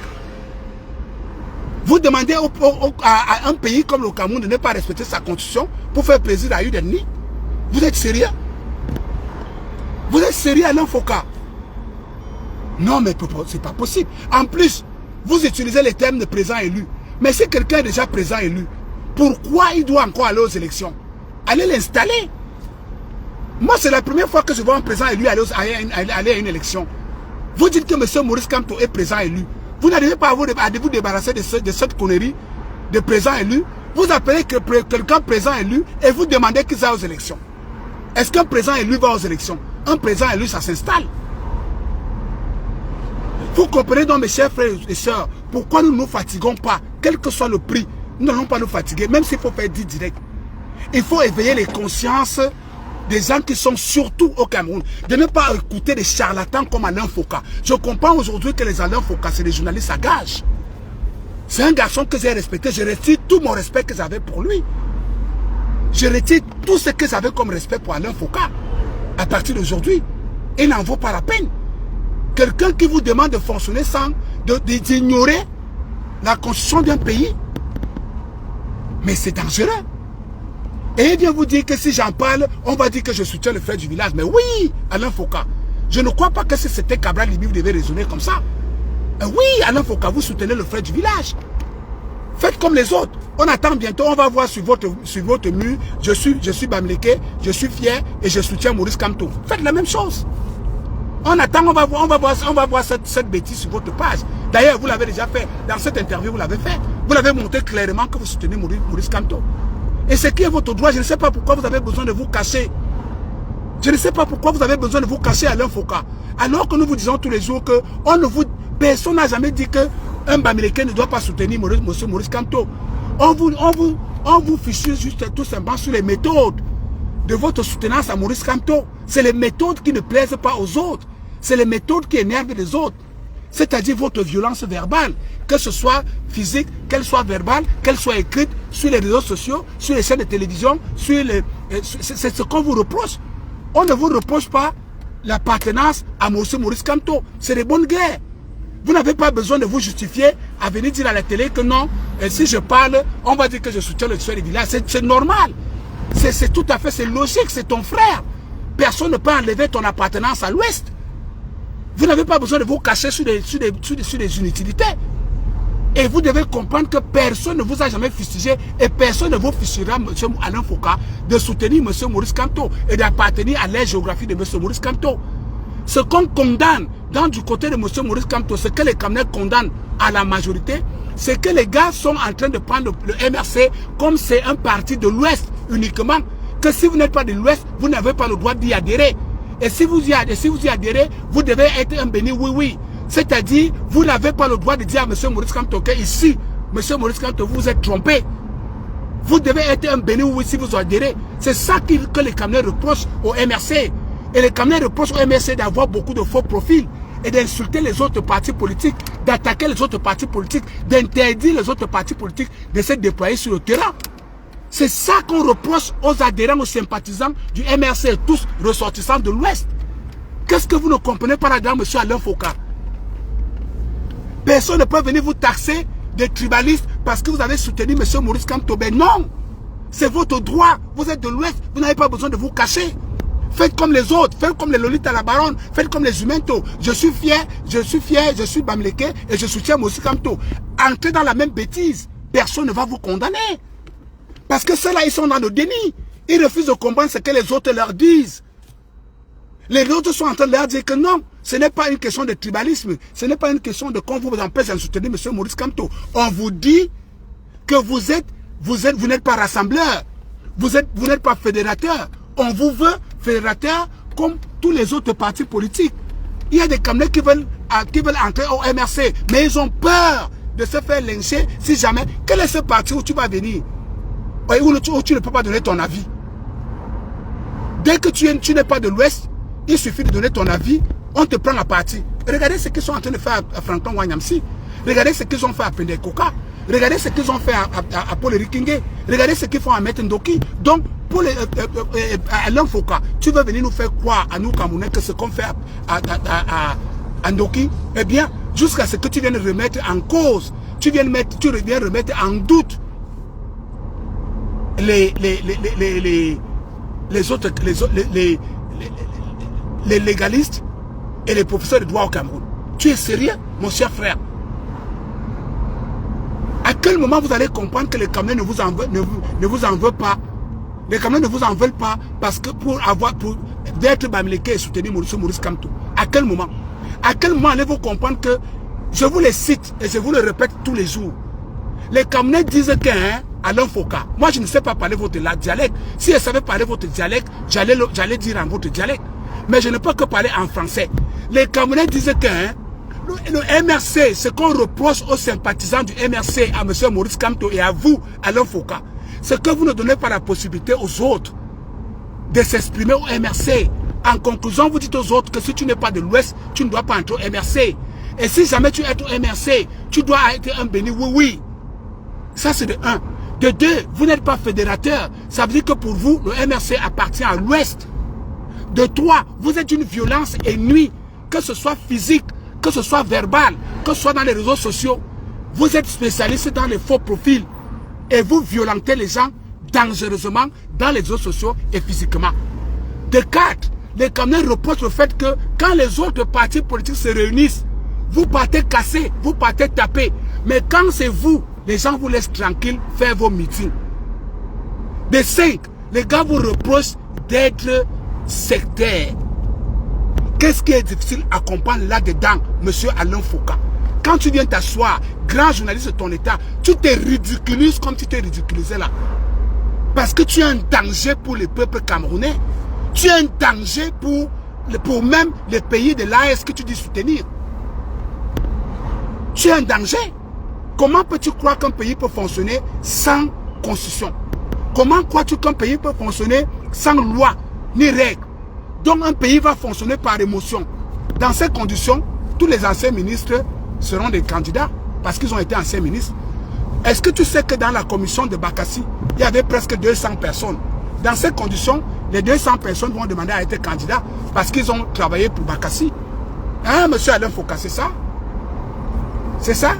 Vous demandez à un pays comme le Cameroun de ne pas respecter sa constitution pour faire plaisir à une ethnie. Vous êtes sérieux? Vous êtes sérieux, Alain Foka? Non, mais c'est pas possible. En plus, vous utilisez les termes de président élu. Mais si quelqu'un est déjà président élu, pourquoi il doit encore aller aux élections? Allez l'installer. Moi, c'est la première fois que je vois un président élu aller à une élection. Vous dites que M. Maurice Kamto est président élu. Vous n'arrivez pas à vous débarrasser de cette connerie de président élu. Vous appelez quelqu'un président élu et vous demandez qu'il aille aux élections. Est-ce qu'un président élu va aux élections? Un président élu, ça s'installe. Vous comprenez donc, mes chers frères et sœurs, pourquoi nous ne nous fatiguons pas, quel que soit le prix. Nous n'allons pas nous fatiguer, même s'il faut faire 10 directs. Il faut éveiller les consciences des gens qui sont surtout au Cameroun. De ne pas écouter des charlatans comme Alain Foka. Je comprends aujourd'hui que les Alain Foka, c'est des journalistes à gage. C'est un garçon que j'ai respecté. Je retire tout mon respect que j'avais pour lui. Je retire tout ce que j'avais comme respect pour Alain Foka. À partir d'aujourd'hui, il n'en vaut pas la peine. Quelqu'un qui vous demande de fonctionner sans d'ignorer la constitution d'un pays. Mais c'est dangereux. Et il vient vous dire que si j'en parle, on va dire que je soutiens le frère du village. Mais oui, Alain Foka, je ne crois pas que si c'était Cabral Libi, vous devez raisonner comme ça. Oui, Alain Foka, vous soutenez le frère du village. Faites comme les autres. On attend bientôt, on va voir sur votre mur, je suis Bamleke, je suis fier et je soutiens Maurice Kamto. Faites la même chose. On attend, on va voir cette bêtise sur votre page. D'ailleurs, vous l'avez déjà fait. Dans cette interview, vous l'avez fait. Vous l'avez montré clairement que vous soutenez Maurice Kamto. Et ce qui est votre droit, je ne sais pas pourquoi vous avez besoin de vous cacher. Je ne sais pas pourquoi vous avez besoin de vous cacher Alain Foka. Alors que nous vous disons tous les jours que personne n'a jamais dit qu'un Bamileke ne doit pas soutenir M. Maurice Kamto. On vous fichue juste tout simplement sur les méthodes de votre soutenance à Maurice Kamto. C'est les méthodes qui ne plaisent pas aux autres. C'est les méthodes qui énervent les autres. C'est-à-dire votre violence verbale, que ce soit physique, qu'elle soit verbale, qu'elle soit écrite sur les réseaux sociaux, sur les chaînes de télévision, c'est ce qu'on vous reproche. On ne vous reproche pas l'appartenance à M. Maurice Kamto. C'est des bonnes guerres. Vous n'avez pas besoin de vous justifier à venir dire à la télé que non, si je parle, on va dire que je soutiens le tueur du village. C'est normal. C'est tout à fait, c'est logique, c'est ton frère. Personne ne peut enlever ton appartenance à l'Ouest. Vous n'avez pas besoin de vous cacher sur des inutilités. Et vous devez comprendre que personne ne vous a jamais fustigé et personne ne vous fustigera, M. Alain Foka, de soutenir M. Maurice Kamto et d'appartenir à l'aire géographique de M. Maurice Kamto. Ce qu'on condamne du côté de M. Maurice Kamto, ce que les Camerounais condamnent à la majorité, c'est que les gars sont en train de prendre le MRC comme c'est un parti de l'Ouest uniquement. Que si vous n'êtes pas de l'Ouest, vous n'avez pas le droit d'y adhérer. Et si vous y adhérez, vous devez être un béni oui-oui. C'est-à-dire, vous n'avez pas le droit de dire à M. Maurice Kamto qu'ici, Monsieur Maurice Kamto, vous vous êtes trompé. Vous devez être un béni oui si vous adhérez. C'est ça que les Camerounais reprochent au MRC. Et les Camerounais reprochent au MRC d'avoir beaucoup de faux profils et d'insulter les autres partis politiques, d'attaquer les autres partis politiques, d'interdire les autres partis politiques de se déployer sur le terrain. C'est ça qu'on reproche aux adhérents, aux sympathisants du MRC, tous ressortissants de l'Ouest. Qu'est-ce que vous ne comprenez pas là-dedans, M. Alain Foucault? Personne ne peut venir vous taxer de tribalistes parce que vous avez soutenu M. Maurice Kamto. Ben non, c'est votre droit. Vous êtes de l'Ouest, vous n'avez pas besoin de vous cacher. Faites comme les autres, faites comme les Lolita la Baronne, faites comme les Humento. Je suis fier, je suis Bamileke et je soutiens Maurice Kamto. Entrez dans la même bêtise, personne ne va vous condamner. Parce que ceux-là, ils sont dans le déni. Ils refusent de comprendre ce que les autres leur disent. Les autres sont en train de leur dire que non, ce n'est pas une question de tribalisme, ce n'est pas une question de qu'on vous empêche de soutenir M. Maurice Kamto. On vous dit que vous n'êtes pas rassembleur, vous n'êtes pas fédérateur. On vous veut fédérateur comme tous les autres partis politiques. Il y a des Camerounais qui veulent entrer au MRC, mais ils ont peur de se faire lyncher si jamais. Quel est ce parti où tu vas venir? Où tu ne peux pas donner ton avis. Dès que tu n'es pas de l'Ouest, il suffit de donner ton avis, on te prend la partie. Regardez ce qu'ils sont en train de faire à Franklin Wanyamsi. Regardez ce qu'ils ont fait à Pendekoka. Regardez ce qu'ils ont fait à Paul Rikingue. Regardez ce qu'ils font à Mette Ndoki. Donc, pour Alain Foucault, tu veux venir nous faire croire à nous Camerounais que ce qu'on fait à Ndoki, eh bien, jusqu'à ce que tu viennes remettre en cause, tu viens remettre en doute les légalistes et les professeurs de droit au Cameroun. Tu es sérieux, mon cher frère? À quel moment vous allez comprendre que les Camerounais ne vous en veulent pas? Les Camerounais ne vous en veulent pas parce que pour d'être Bamileke et soutenir Maurice Kamto. À quel moment? À quel moment allez-vous comprendre que, je vous les cite et je vous le répète tous les jours, les Camerounais disent que Alain Foucault, moi je ne sais pas parler votre dialecte. Si je savais parler votre dialecte, j'allais dire en votre dialecte. Mais je ne peux que parler en français. Les Camerounais disent que le MRC, ce qu'on reproche aux sympathisants du MRC, à M. Maurice Kamto et à vous, Alain Foucault, c'est que vous ne donnez pas la possibilité aux autres de s'exprimer au MRC. En conclusion, vous dites aux autres que si tu n'es pas de l'Ouest, tu ne dois pas entrer au MRC. Et si jamais tu es au MRC, tu dois être un béni oui. Ça c'est de 1. De 2, vous n'êtes pas fédérateur. Ça veut dire que pour vous, le MRC appartient à l'Ouest. De 3, vous êtes une violence ennemie, que ce soit physique, que ce soit verbal, que ce soit dans les réseaux sociaux. Vous êtes spécialiste dans les faux profils et vous violentez les gens dangereusement dans les réseaux sociaux et physiquement. De 4, les Camerounais reprochent le fait que quand les autres partis politiques se réunissent, vous partez casser, vous partez taper. Mais quand c'est vous, les gens vous laissent tranquille faire vos meetings. De 5, les gars vous reprochent d'être sectaire. Qu'est-ce qui est difficile à comprendre là-dedans, monsieur Alain Foucault? Quand tu viens t'asseoir, grand journaliste de ton état, tu te ridiculises comme tu t'es ridiculisé là. Parce que tu es un danger pour le peuple camerounais. Tu es un danger pour même les pays de l'AES que tu dis soutenir. Tu es un danger. Comment peux-tu croire qu'un pays peut fonctionner sans constitution? Comment crois-tu qu'un pays peut fonctionner sans loi ni règles? Donc un pays va fonctionner par émotion. Dans ces conditions, tous les anciens ministres seront des candidats parce qu'ils ont été anciens ministres. Est-ce que tu sais que dans la commission de Bakassi, il y avait presque 200 personnes? Dans ces conditions, les 200 personnes vont demander à être candidats parce qu'ils ont travaillé pour Bakassi. Hein, monsieur Alain Foucault, c'est ça? C'est ça?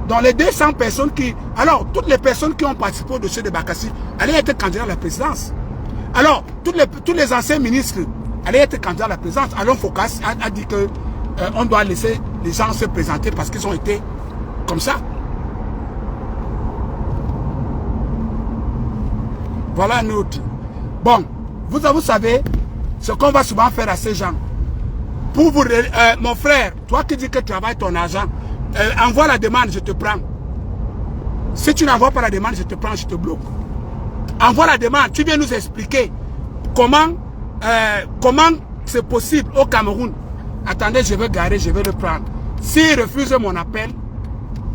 Dans les 200 personnes qui... Alors, toutes les personnes qui ont participé au dossier de Bakassi allaient être candidats à la présidence. Alors, tous les anciens ministres allaient être candidats à la présidence. Alain Foucault a dit que on doit laisser les gens se présenter parce qu'ils ont été comme ça. Voilà un autre. Bon, vous savez ce qu'on va souvent faire à ces gens. Pour vous, mon frère, toi qui dis que tu travailles ton argent, envoie la demande, je te prends. Si tu n'envoies pas la demande, je te prends, je te bloque. Envoie la demande, tu viens nous expliquer comment c'est possible au Cameroun. Attendez, je vais garer, je vais le prendre. S'il refuse mon appel,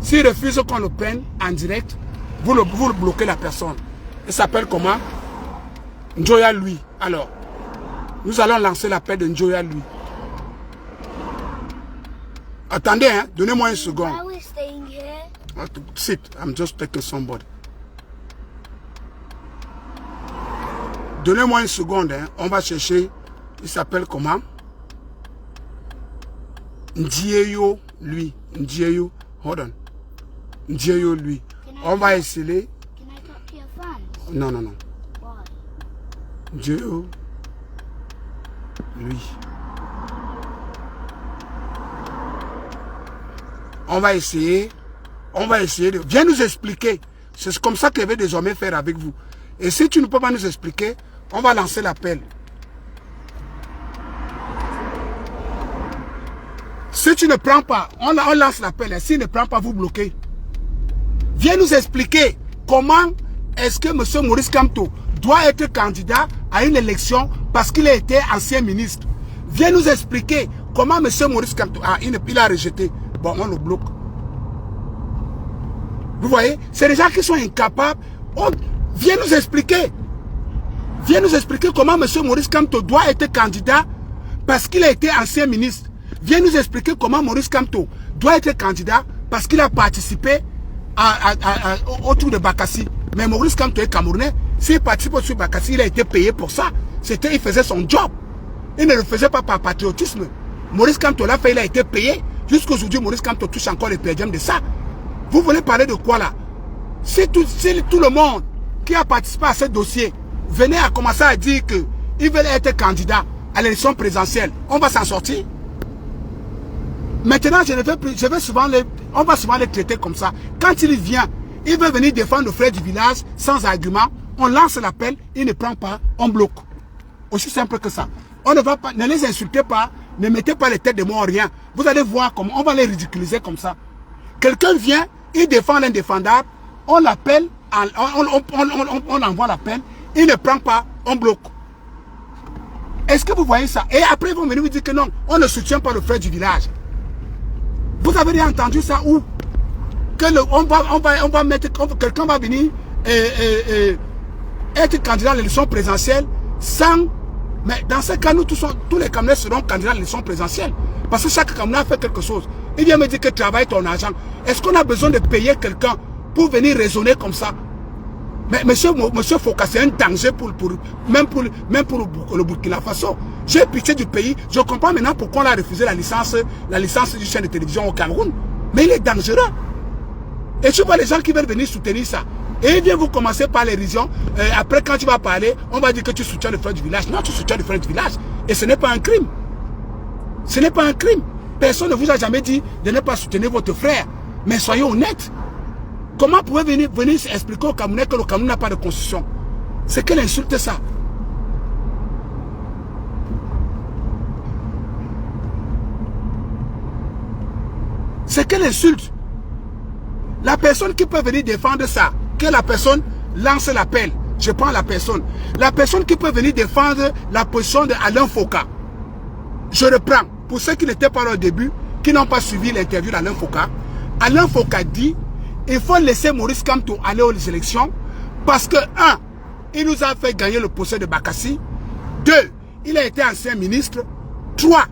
S'il refuse qu'on le prenne en direct, vous le bloquez la personne. Il s'appelle comment? Njoya lui. Alors, nous allons lancer l'appel de Njoya lui. Attendez, hein, donnez-moi une seconde. Sit, I'm just taking somebody. Donnez-moi une seconde, hein. On va chercher. Il s'appelle comment? Ndieyo lui. Ndieyo. Hold on. Ndieyo lui. On va essayer. Non, non, non. Ndieyo lui. On va essayer. On va essayer de... Viens nous expliquer. C'est comme ça que je vais désormais faire avec vous. Et si tu ne peux pas nous expliquer, on va lancer l'appel. Si tu ne prends pas, on lance l'appel. S'il ne prend pas, vous bloquez. Viens nous expliquer comment est-ce que M. Maurice Kamto doit être candidat à une élection parce qu'il a été ancien ministre. Viens nous expliquer comment M. Maurice Kamto... Ah, il a rejeté. Bon, on le bloque. Vous voyez, c'est des gens qui sont incapables. Viens nous expliquer. Viens nous expliquer comment M. Maurice Kamto doit être candidat parce qu'il a été ancien ministre. Viens nous expliquer comment Maurice Kamto doit être candidat parce qu'il a participé au tour de Bakassi. Mais Maurice Kamto est Camerounais. S'il participe au tour de Bakassi, il a été payé pour ça. Il faisait son job. Il ne le faisait pas par patriotisme. Maurice Kamto l'a fait, il a été payé. Jusqu'aujourd'hui, Maurice Kamto touche encore les pédiums de ça. Vous voulez parler de quoi là? Si tout le monde qui a participé à ce dossier venait à commencer à dire qu'il veut être candidat à l'élection présidentielle, on va s'en sortir. Maintenant, on va souvent les traiter comme ça. Quand il vient, il veut venir défendre le frère du village sans argument, on lance l'appel, il ne prend pas, on bloque. Aussi simple que ça. On ne va pas, ne les insultez pas, ne mettez pas les têtes de moi en rien. Vous allez voir comment on va les ridiculiser comme ça. Quelqu'un vient, il défend l'indéfendable, on l'appelle, on envoie l'appel, il ne prend pas, on bloque. Est-ce que vous voyez ça? Et après, ils vont venir vous dire que non, on ne soutient pas le frère du village. Vous avez déjà entendu ça où? Que on va mettre, quelqu'un va venir être candidat à l'élection présidentielle sans... Mais dans ce cas, nous tous les Camerounais seront candidats à l'élection présidentielle. Parce que chaque Camerounais a fait quelque chose. Il vient me dire que travaille ton argent. Est-ce qu'on a besoin de payer quelqu'un pour venir raisonner comme ça? Mais monsieur Foucault, c'est un danger même pour le Burkina Faso. J'ai pitié du pays. Je comprends maintenant pourquoi on a refusé la licence du chaîne de télévision au Cameroun. Mais il est dangereux. Et tu vois les gens qui veulent venir soutenir ça. Et il vient vous commencer par l'érision. Après, quand tu vas parler, on va dire que tu soutiens le frère du village. Non, tu soutiens le frère du village. Et ce n'est pas un crime. Ce n'est pas un crime. Personne ne vous a jamais dit de ne pas soutenir votre frère. Mais soyez honnêtes. Comment pouvez-vous venir expliquer au Camerounais que le Cameroun n'a pas de constitution? C'est quelle insulte ça? C'est quelle insulte? La personne qui peut venir défendre ça, que la personne lance l'appel. Je prends la personne. La personne qui peut venir défendre la position d'Alain Foucault. Je reprends. Pour ceux qui n'étaient pas là au début, qui n'ont pas suivi l'interview d'Alain Foucault, Alain Foucault dit il faut laisser Maurice Kamto aller aux élections parce que, 1, il nous a fait gagner le procès de Bakassi. 2, il a été ancien ministre. 3,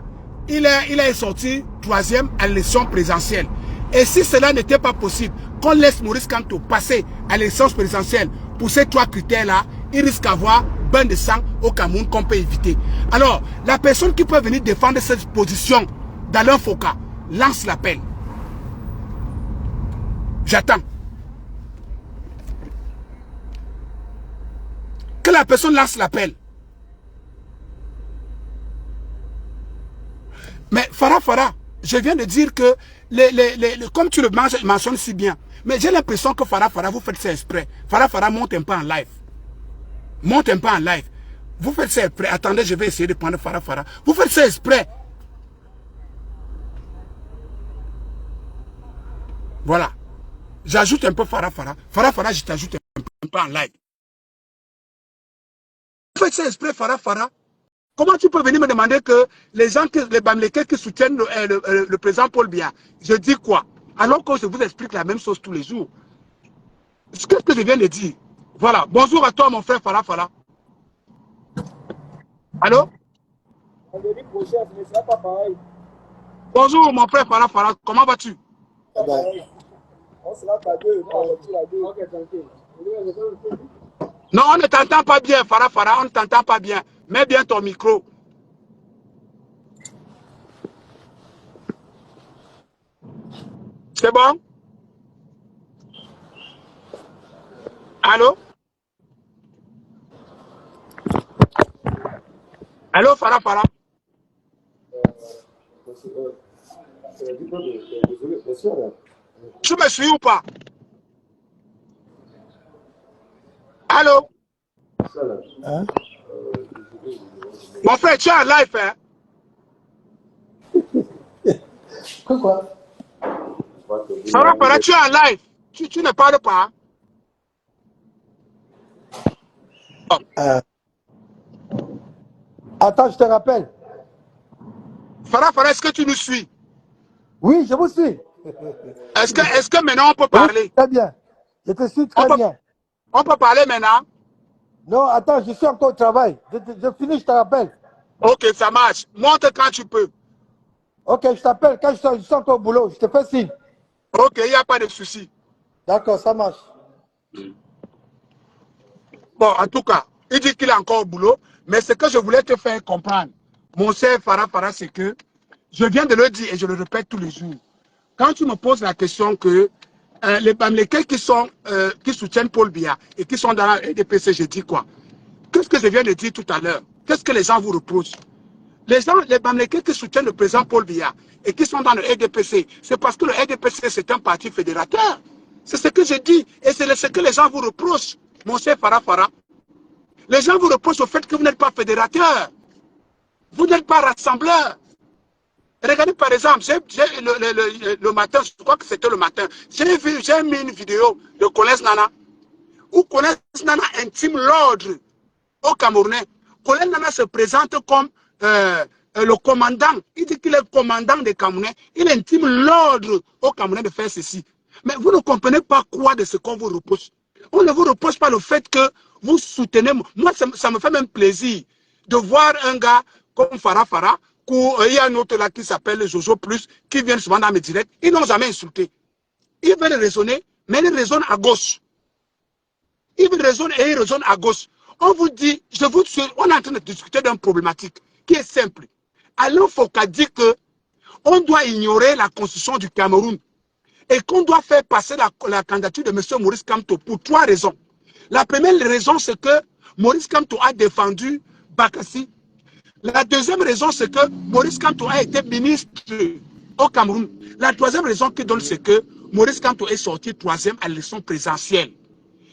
il est sorti 3e à l'élection présidentielle. Et si cela n'était pas possible, qu'on laisse Maurice Kamto passer à l'élection présidentielle pour ces 3 critères-là, il risque d'avoir bain de sang au Cameroun qu'on peut éviter. Alors, la personne qui peut venir défendre cette position d'Alain Foucault lance l'appel. J'attends. Que la personne lance l'appel. Mais Farah, je viens de dire que, comme tu le mentionnes si bien, mais j'ai l'impression que Farah, vous faites ça exprès. Farah, monte un peu en live. Monte un peu en live. Vous faites ça exprès. Attendez, je vais essayer de prendre Farah. Vous faites ça exprès. Voilà. J'ajoute un peu Farah. Farah, je t'ajoute un peu en live. Vous faites ça exprès, Farah. Comment tu peux venir me demander que les gens, les Bamileke qui soutiennent le président Paul Biya, je dis quoi? Alors que je vous explique la même chose tous les jours. Qu'est-ce que je viens de dire? Voilà. Bonjour à toi, mon frère Farah Farah. Allô? Bonjour, mon frère Farah Farah. Comment vas-tu? On sera pas deux. Non, on ne t'entend pas bien, Farah Farah. On ne t'entend pas bien. Mets bien ton micro. C'est bon? Allô? Allô, Farah Farah? Tu me suis ou pas? Allô? Hein? Mon frère, tu es en live, hein? Quoi? Farah Farah, tu es en live. Tu ne parles pas. Oh. Attends, je te rappelle. Farah Farah, est-ce que tu nous suis? Oui, je vous suis. Est-ce que maintenant on peut parler? Oui, très bien. Je te suis très bien. On peut parler maintenant? Non, attends, je suis encore au travail. Je finis, je te rappelle. Ok, ça marche. Monte quand tu peux. Ok, je t'appelle. Quand je suis encore au boulot, je te fais signe. Ok, il n'y a pas de souci. D'accord, ça marche. Bon, en tout cas, il dit qu'il est encore au boulot, mais ce que je voulais te faire comprendre, mon cher Farah Farah, c'est que je viens de le dire et je le répète tous les jours. Quand tu me poses la question que les Bamileke qui soutiennent Paul Biya et qui sont dans la RDPC, je dis quoi? Qu'est-ce que je viens de dire tout à l'heure? Qu'est-ce que les gens vous reprochent? Les Bamileke qui soutiennent le président Paul Biya et qui sont dans le RDPC, c'est parce que le RDPC, c'est un parti fédérateur. C'est ce que je dis et c'est ce que les gens vous reprochent, mon cher Farah Farah. Les gens vous reprochent au fait que vous n'êtes pas fédérateur. Vous n'êtes pas rassembleur. Regardez par exemple, le matin, je crois que c'était le matin, j'ai mis une vidéo de Collège Nana, où Collège Nana intime l'ordre au Camerounais. Collège Nana se présente comme le commandant. Il dit qu'il est commandant des Camerounais. Il intime l'ordre au Camerounais de faire ceci. Mais vous ne comprenez pas quoi de ce qu'on vous reproche. On ne vous reproche pas le fait que vous soutenez. Moi, ça me fait même plaisir de voir un gars comme Farah Farah, il y a un autre là qui s'appelle Jojo Plus, qui vient souvent dans mes directs. Ils n'ont jamais insulté. Ils veulent raisonner, mais ils raisonnent à gauche. Ils veulent raisonner et ils raisonnent à gauche. On vous dit, on est en train de discuter d'une problématique qui est simple. Alain Foka dit que on doit ignorer la constitution du Cameroun et qu'on doit faire passer la candidature de M. Maurice Kamto pour 3 raisons. La première raison, c'est que Maurice Kamto a défendu Bakassi. La deuxième raison, c'est que Maurice Kamto a été ministre au Cameroun. La troisième raison qu'il donne, c'est que Maurice Kamto est sorti 3e à l'élection présidentielle.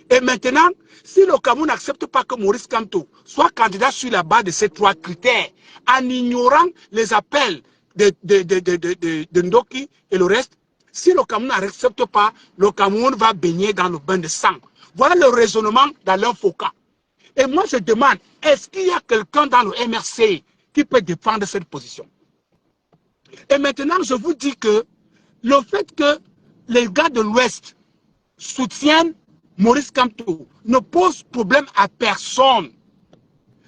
Et maintenant, si le Cameroun n'accepte pas que Maurice Kamto soit candidat sur la base de ces 3 critères, en ignorant les appels de Ndoki et le reste, si le Cameroun n'accepte pas, le Cameroun va baigner dans le bain de sang. Voilà le raisonnement d'Alain Foka. Et moi, je demande, est-ce qu'il y a quelqu'un dans le MRC qui peut défendre cette position? Et maintenant, je vous dis que le fait que les gars de l'Ouest soutiennent Maurice Kamto ne pose problème à personne.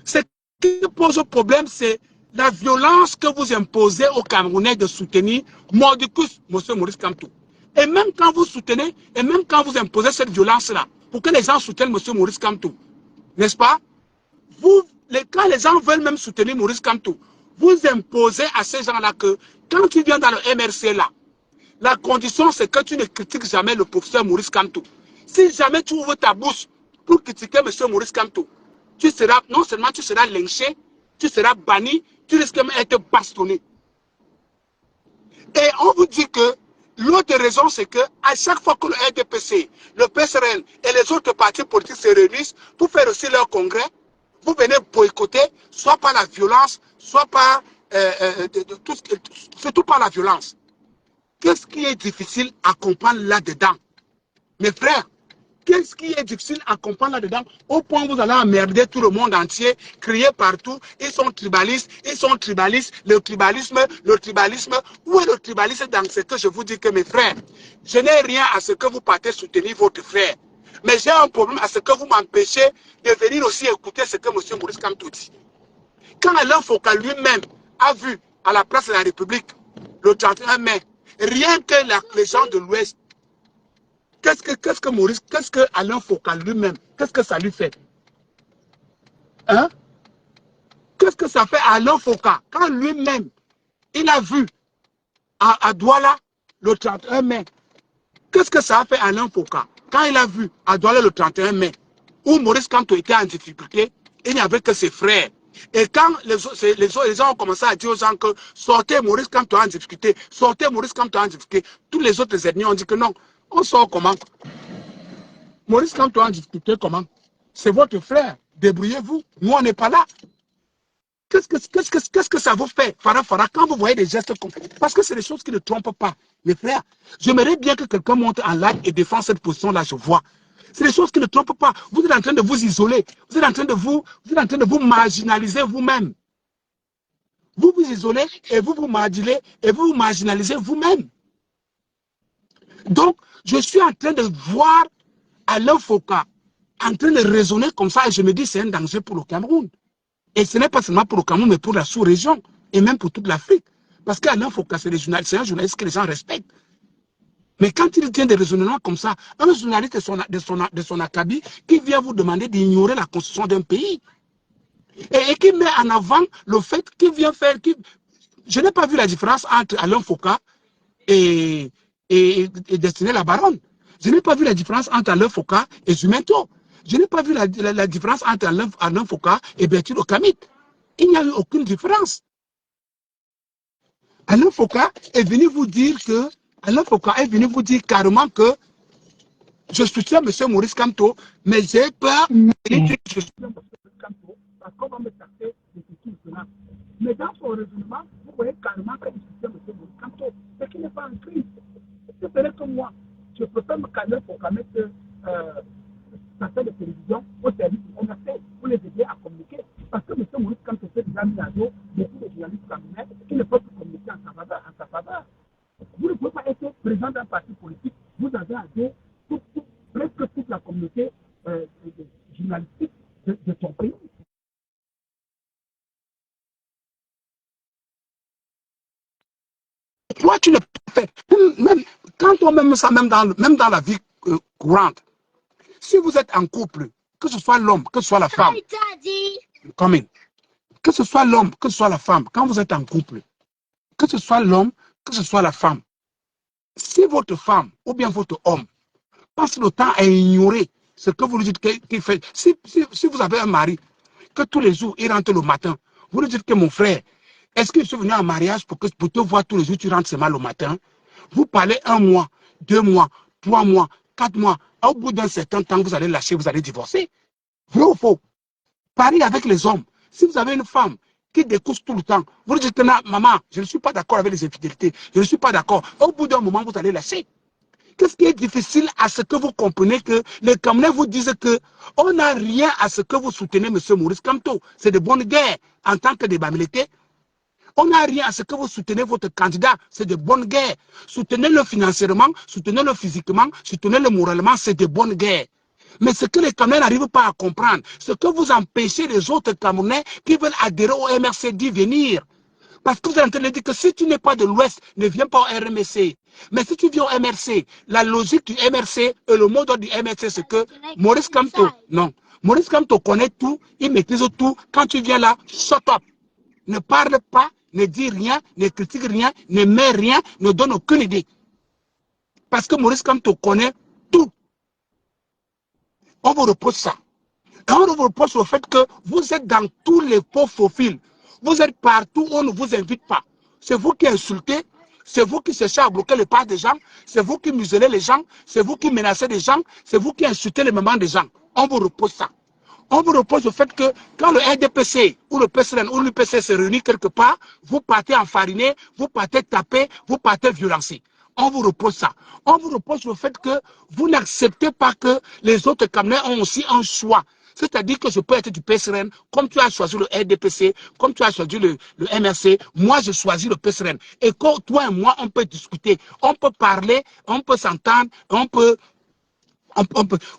Ce qui pose problème, c'est la violence que vous imposez aux Camerounais de soutenir Mordicus, M. Maurice Kamto. Et même quand vous soutenez, et même quand vous imposez cette violence-là, pour que les gens soutiennent M. Maurice Kamto, n'est-ce pas? Quand les gens veulent même soutenir Maurice Kamto, vous imposez à ces gens-là que quand tu viens dans le MRC là, la condition c'est que tu ne critiques jamais le professeur Maurice Kamto. Si jamais tu ouvres ta bouche pour critiquer M. Maurice Kamto, non seulement tu seras lynché, tu seras banni, tu risques même d'être bastonné. Et on vous dit que l'autre raison, c'est que à chaque fois que le RDPC, le PSRN et les autres partis politiques se réunissent pour faire aussi leur congrès, vous venez boycotter, soit par la violence, soit par surtout par la violence. Qu'est-ce qui est difficile à comprendre là-dedans? Mes frères, Qu'est-ce qui est difficile à comprendre là-dedans? Au point où vous allez emmerder tout le monde entier, crier partout, ils sont tribalistes, le tribalisme. Où est le tribalisme dans ce que je vous dis que mes frères? Je n'ai rien à ce que vous partez soutenir votre frère. Mais j'ai un problème à ce que vous m'empêchez de venir aussi écouter ce que M. Maurice Kamto dit. Quand Alain Foka lui-même a vu à la place de la République le 31 mai, rien que les gens de l'Ouest, qu'est-ce que Alain Foka lui-même, qu'est-ce que ça lui fait? Hein? Qu'est-ce que ça fait à Alain Foka quand lui-même, il a vu à Douala le 31 mai? Qu'est-ce que ça a fait à Alain Foka quand il a vu à Douala le 31 mai, où Maurice Kamto était en difficulté, il n'y avait que ses frères. Et quand les gens ont commencé à dire aux gens que sortez Maurice Kamto en difficulté, sortez Maurice Kamto en difficulté, tous les autres ethnies ont dit que non, on sort comment? Maurice Kamto en difficulté comment? C'est votre frère, débrouillez-vous, nous on n'est pas là. Qu'est-ce que ça vous fait, Farah, quand vous voyez des gestes comme ça? Parce que c'est des choses qui ne trompent pas, mes frères. J'aimerais bien que quelqu'un monte en live et défende cette position-là, je vois. C'est des choses qui ne trompent pas. Vous êtes en train de vous isoler. Vous êtes en train de vous marginaliser vous-même. Vous vous isolez et vous vous marginalisez vous-même. Donc, je suis en train de voir Alain Foka en train de raisonner comme ça et je me dis c'est un danger pour le Cameroun. Et ce n'est pas seulement pour le Cameroun, mais pour la sous-région et même pour toute l'Afrique. Parce qu'Alain Foka, c'est un journaliste que les gens respectent. Mais quand il tient des raisonnements comme ça, un journaliste de son acabit qui vient vous demander d'ignorer la constitution d'un pays et qui met en avant le fait qu'il vient faire... Je n'ai pas vu la différence entre Alain Foka et Destiné la Baronne. Je n'ai pas vu la différence entre Alain Foka et Zumento. Je n'ai pas vu la différence entre Alain Foka et Bertil Okamit. Il n'y a eu aucune différence. Alain Foka est venu vous dire que Alain Foka est venu vous dire carrément que je soutiens M. Maurice Kamto, mais j'ai peur de dire que je soutiens M. Maurice Kamto parce qu'on va me taxer de tout cela. Mais dans son raisonnement, vous voyez carrément qu'il soutient M. Maurice Kamto, ce qui n'est pas un crime. C'est vrai que moi, je préfère me calmer pour mettre sa chaîne de télévision au service du MRC pour les aider à communiquer. Parce que M. Maurice Kamto s'est déjà mis à dos beaucoup de journalistes camerounais qui ne peuvent plus communiquer en sa faveur. Vous ne pouvez pas être président d'un parti politique. Vous avez à dire presque toute la communauté journalistique de ton pays. Toi, tu ne peux pas faire. Même, quand on met ça, même dans la vie courante, si vous êtes en couple, que ce soit l'homme, que ce soit la femme, que ce soit l'homme, que ce soit la femme, quand vous êtes en couple, que ce soit l'homme, que ce soit la femme, si votre femme ou bien votre homme passe le temps à ignorer ce que vous lui dites qu'il fait, si vous avez un mari, que tous les jours il rentre le matin, vous lui dites que mon frère, est-ce que je suis venu en mariage pour te voir tous les jours, tu rentres seulement le matin? Vous parlez 1 mois, 2 mois, 3 mois, 4 mois, au bout d'un certain temps, vous allez lâcher, vous allez divorcer. Vrai ou faux? Pareil avec les hommes. Si vous avez une femme qui découche tout le temps, vous lui dites que maman, je ne suis pas d'accord avec les infidélités, je ne suis pas d'accord. Au bout d'un moment, vous allez lâcher. Qu'est-ce qui est difficile à ce que vous comprenez que les Camerounais vous disent qu'on n'a rien à ce que vous soutenez M. Maurice Kamto. C'est de bonne guerre en tant que débat militaire. On n'a rien à ce que vous soutenez votre candidat. C'est de bonne guerre. Soutenez-le financièrement, soutenez-le physiquement, soutenez-le moralement, c'est de bonne guerre. Mais ce que les Camerounais n'arrivent pas à comprendre, ce que vous empêchez les autres Camerounais qui veulent adhérer au MRC d'y venir. Parce que vous êtes en train de dire que si tu n'es pas de l'Ouest, ne viens pas au RMC. Mais si tu viens au MRC, la logique du MRC et le mot d'ordre du MRC, c'est que Maurice Kamto, non, Maurice Kamto connaît tout, il maîtrise tout. Quand tu viens là, shut up. Ne parle pas, ne dis rien, ne critique rien, ne met rien, ne donne aucune idée. Parce que Maurice Kamto connaît tout. On vous repose ça. Et on vous repose le fait que vous êtes dans tous les faux fils. Vous êtes partout où on ne vous invite pas. C'est vous qui insultez, c'est vous qui cherchez à bloquer les pas des gens, c'est vous qui muselez les gens, c'est vous qui menacez les gens, c'est vous qui insultez les moments des gens. On vous repose ça. On vous repose le fait que quand le RDPC ou le PCN ou l'UPC se réunit quelque part, vous partez enfariné, vous partez taper, vous partez violencer. On vous reproche ça. On vous reproche le fait que vous n'acceptez pas que les autres Camerounais ont aussi un choix. C'est-à-dire que je peux être du PSRN, comme tu as choisi le RDPC, comme tu as choisi le MRC, moi je choisis le PSRN. Et quand toi et moi, on peut discuter, on peut parler, on peut s'entendre,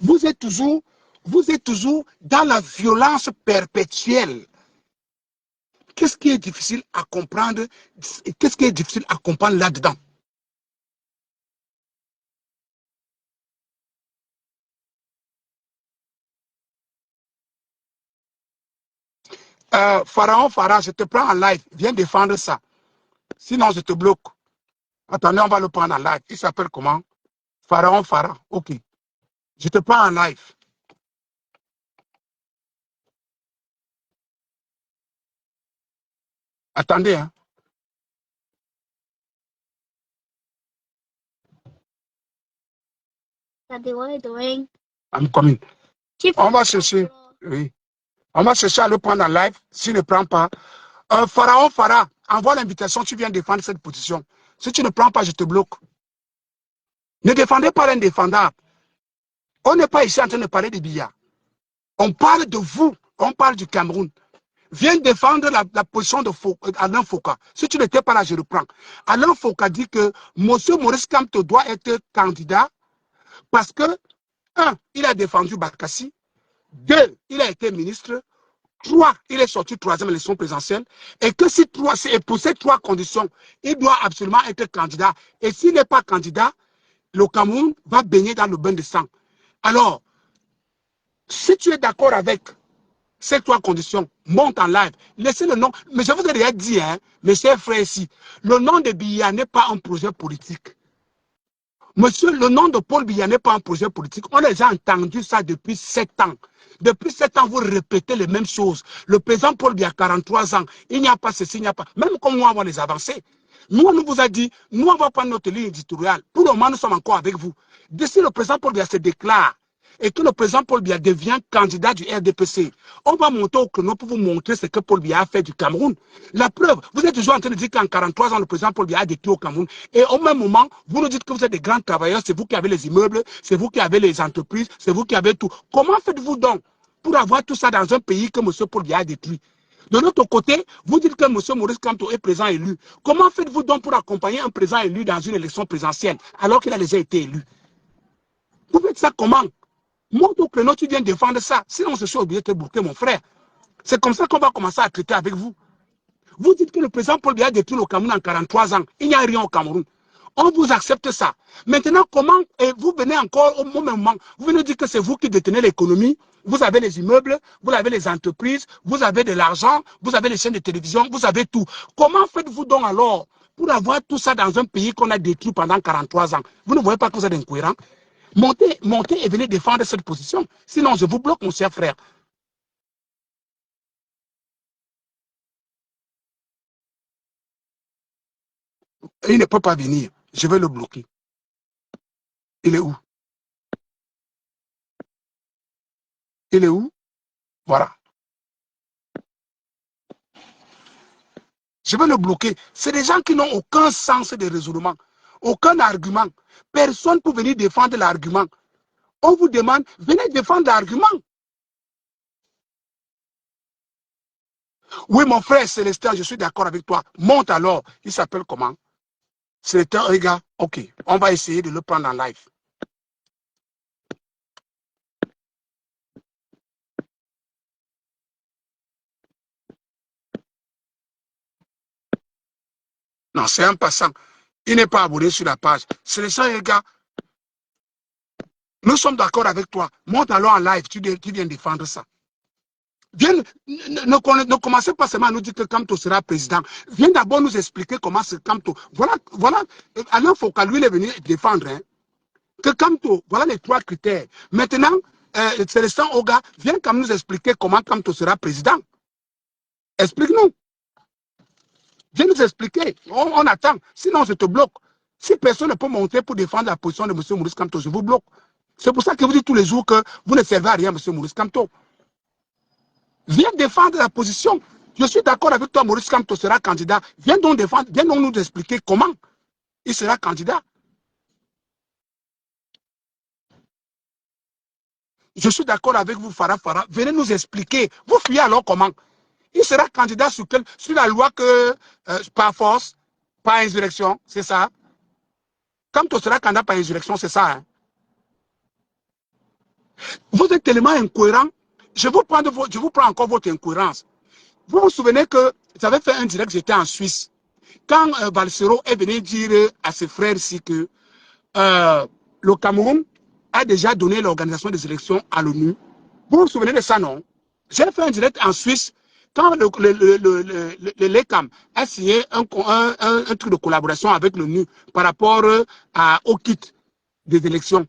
vous êtes toujours dans la violence perpétuelle. Qu'est-ce qui est difficile à comprendre? Qu'est-ce qui est difficile à comprendre là-dedans? Pharaon, je te prends en live. Viens défendre ça. Sinon, je te bloque. Attendez, on va le prendre en live. Il s'appelle comment? Pharaon. Ok. Je te prends en live. Attendez, hein. Daddy, what are you doing? I'm coming. On va chercher. Oui. On va chercher à le prendre en live. S'il ne prend pas. Pharaon, envoie l'invitation. Tu viens défendre cette position. Si tu ne prends pas, je te bloque. Ne défendez pas l'indéfendable. On n'est pas ici en train de parler de billard. On parle de vous. On parle du Cameroun. Viens défendre la position de Alain Foka. Si tu n'étais pas là, je reprends. Alain Foka dit que M. Maurice Kamto doit être candidat parce que, 1, il a défendu Bakassi. 2, il a été ministre. 3, il est sorti 3e élection présidentielle. Et que si pour ces 3 conditions, il doit absolument être candidat. Et s'il n'est pas candidat, le Cameroun va baigner dans le bain de sang. Alors, si tu es d'accord avec ces 3 conditions, monte en live. Laissez le nom. Mais je vous ai déjà dit, hein, mes chers frères ici, le nom de Biya n'est pas un projet politique. Monsieur, le nom de Paul Biya n'est pas un projet politique. On a déjà entendu ça depuis 7 ans. Depuis 7 ans, vous répétez les mêmes choses. Le président Paul Biya a 43 ans. Il n'y a pas ceci, il n'y a pas. Même comme nous avons les avancées. Nous, on vous a dit, nous, on va prendre notre ligne éditoriale. Pour le moment, nous sommes encore avec vous. D'ici le président Paul Biya se déclare et que le président Paul Biya devient candidat du RDPC, on va monter au créneau pour vous montrer ce que Paul Biya a fait du Cameroun. La preuve, vous êtes toujours en train de dire qu'en 43 ans, le président Paul Biya a détruit au Cameroun. Et au même moment, vous nous dites que vous êtes des grands travailleurs, c'est vous qui avez les immeubles, c'est vous qui avez les entreprises, c'est vous qui avez tout. Comment faites-vous donc pour avoir tout ça dans un pays que M. Paul Biya a détruit? De l'autre côté, vous dites que M. Maurice Kamto est président élu. Comment faites-vous donc pour accompagner un président élu dans une élection présidentielle alors qu'il a déjà été élu? Vous faites ça comment? Monte au créneau, tu viens défendre ça. Sinon, je suis obligé de te bloquer, mon frère. C'est comme ça qu'on va commencer à traiter avec vous. Vous dites que le président Paul Biya a détruit le Cameroun en 43 ans. Il n'y a rien au Cameroun. On vous accepte ça. Maintenant, comment vous venez encore au même moment? Vous venez dire que c'est vous qui détenez l'économie. Vous avez les immeubles, vous avez les entreprises, vous avez de l'argent, vous avez les chaînes de télévision, vous avez tout. Comment faites-vous donc alors pour avoir tout ça dans un pays qu'on a détruit pendant 43 ans? Vous ne voyez pas que vous êtes incohérent? Montez et venez défendre cette position. Sinon, je vous bloque, mon cher frère. Il ne peut pas venir. Je vais le bloquer. Il est où? Il est où? Voilà. Je vais le bloquer. C'est des gens qui n'ont aucun sens de raisonnement, aucun argument. Personne pour venir défendre l'argument. On vous demande, venez défendre l'argument. Oui, mon frère Célestin, je suis d'accord avec toi. Monte alors. Il s'appelle comment? Célestin, regarde. Ok, on va essayer de le prendre en live. Non, c'est un passant. Il n'est pas abonné sur la page. Célestin, regarde. Nous sommes d'accord avec toi. Monte alors en live. Tu viens défendre ça. Viens, ne commencez pas seulement à nous dire que Kamto sera président. Viens d'abord nous expliquer comment c'est Kamto. Voilà. Alain Foka, lui, il est venu défendre. Hein, que Kamto, voilà les 3 critères. Maintenant, Célestin Oga, viens quand même nous expliquer comment Kamto sera président. Explique-nous. Viens nous expliquer. On attend. Sinon, je te bloque. Si personne ne peut monter pour défendre la position de M. Maurice Kamto, je vous bloque. C'est pour ça que vous dites tous les jours que vous ne servez à rien, M. Maurice Kamto. Viens défendre la position. Je suis d'accord avec toi, Maurice Kamto sera candidat. Viens donc défendre, viens donc nous expliquer comment il sera candidat. Je suis d'accord avec vous, Farah Farah. Venez nous expliquer. Vous fuyez alors comment? Il sera candidat sur la loi que, par force, par insurrection, c'est ça? Quand on sera candidat par insurrection, c'est ça. Hein? Vous êtes tellement incohérent. Je vous prends encore votre incohérence. Vous vous souvenez que j'avais fait un direct, j'étais en Suisse. Quand Valsero est venu dire à ses frères ici que le Cameroun a déjà donné l'organisation des élections à l'ONU. Vous vous souvenez de ça, non? J'ai fait un direct en Suisse quand le LECAM a signé un truc de collaboration avec l'ONU par rapport au kit des élections.